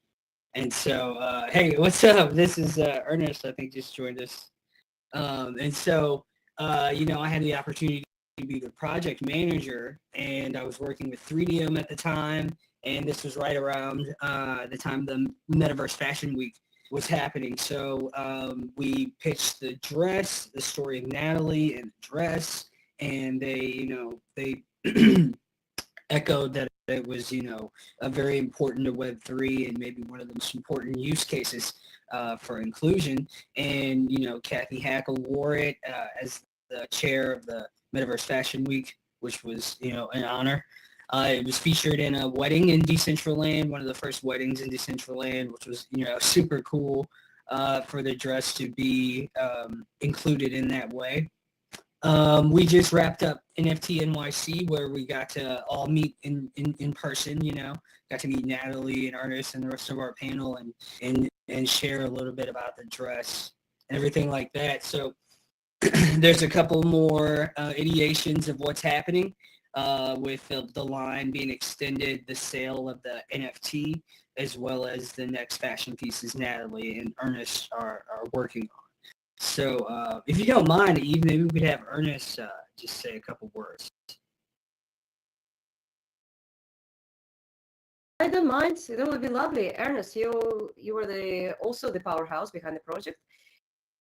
And so, hey, what's up? This is Ernest, I think just joined us. And so, I had the opportunity to be the project manager, and I was working with 3DM at the time, and this was right around the time the Metaverse Fashion Week was happening. So we pitched the dress, the story of Natalie and the dress, and they echoed that it was, a very important to Web3 and maybe one of the most important use cases for inclusion. And, Kathy Hackle wore it as the chair of the Metaverse Fashion Week, which was, an honor. It was featured in a wedding in Decentraland, one of the first weddings in Decentraland, which was, super cool for the dress to be included in that way. We just wrapped up NFT NYC, where we got to all meet in person, got to meet Natalie and Ernest and the rest of our panel and share a little bit about the dress and everything like that. So there's a couple more ideations of what's happening with the line being extended, the sale of the NFT, as well as the next fashion pieces Natalie and Ernest are working on. So if you don't mind, Eve, maybe we could have Ernest just say a couple words. I don't mind. It would be lovely. Ernest, you were also the powerhouse behind the project.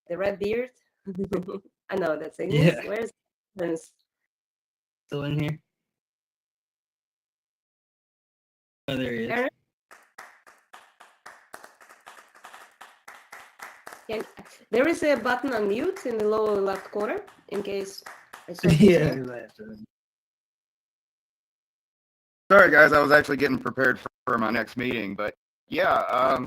The red beard. I know that's English. Yeah. Where's Ernest? Still in here? Oh, there he is. Ernest? There is a button on mute in the lower left corner in case I Yeah. Sorry, guys. I was actually getting prepared for my next meeting, but yeah,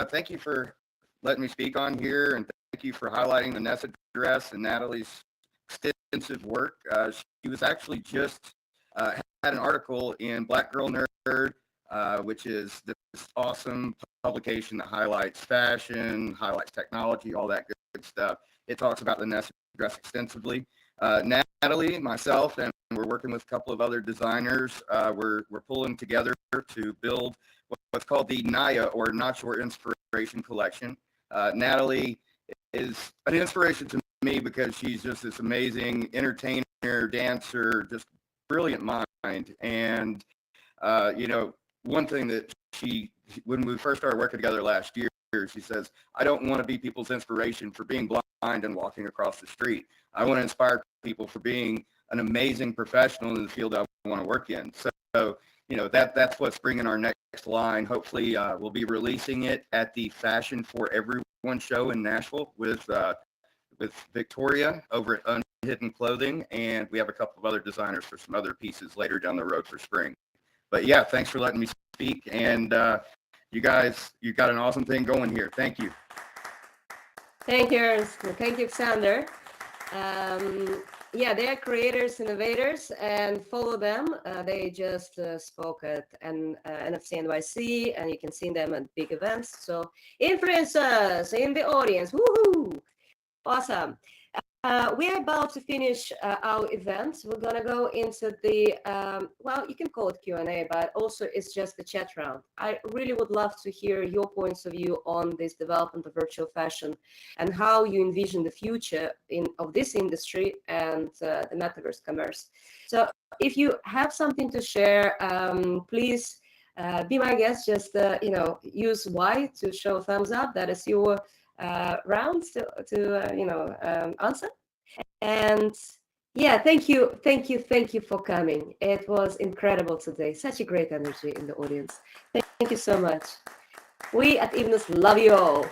thank you for letting me speak on here, and thank you for highlighting the Nessa dress and Natalie's extensive work. She was actually just had an article in Black Girl Nerd, which is this awesome publication that highlights fashion, highlights technology, all that good stuff. It talks about the Nessa dress extensively. Natalie, myself, and we're working with a couple of other designers. We're pulling together to build what's called the Naya, or Not Your Inspiration collection. Natalie is an inspiration to me because she's just this amazing entertainer, dancer, just brilliant mind. And one thing that when we first started working together last year, she says, I don't want to be people's inspiration for being blind and walking across the street. I want to inspire people for being an amazing professional in the field I want to work in. So that's what's bringing our next line. Hopefully we'll be releasing it at the Fashion for Everyone show in Nashville with Victoria over at Unhidden Clothing, and we have a couple of other designers for some other pieces later down the road for spring. But yeah, thanks for letting me speak, and you guys, you got an awesome thing going here. Thank you. Thank you, Ernst. Thank you, Xander. Yeah, they are creators, innovators, and follow them. They just spoke at NFC NYC, and you can see them at big events. So influencers in the audience, woohoo! Awesome. We are about to finish our event. We're gonna go into the, well, you can call it Q&A, but also it's just the chat round. I really would love to hear your points of view on this development of virtual fashion and how you envision the future of this industry and the metaverse commerce. So if you have something to share, please be my guest. Just use Y to show thumbs up. That is your rounds to answer. And yeah, thank you for coming. It was incredible today. Such a great energy in the audience. Thank you so much. We at Evenus love you all.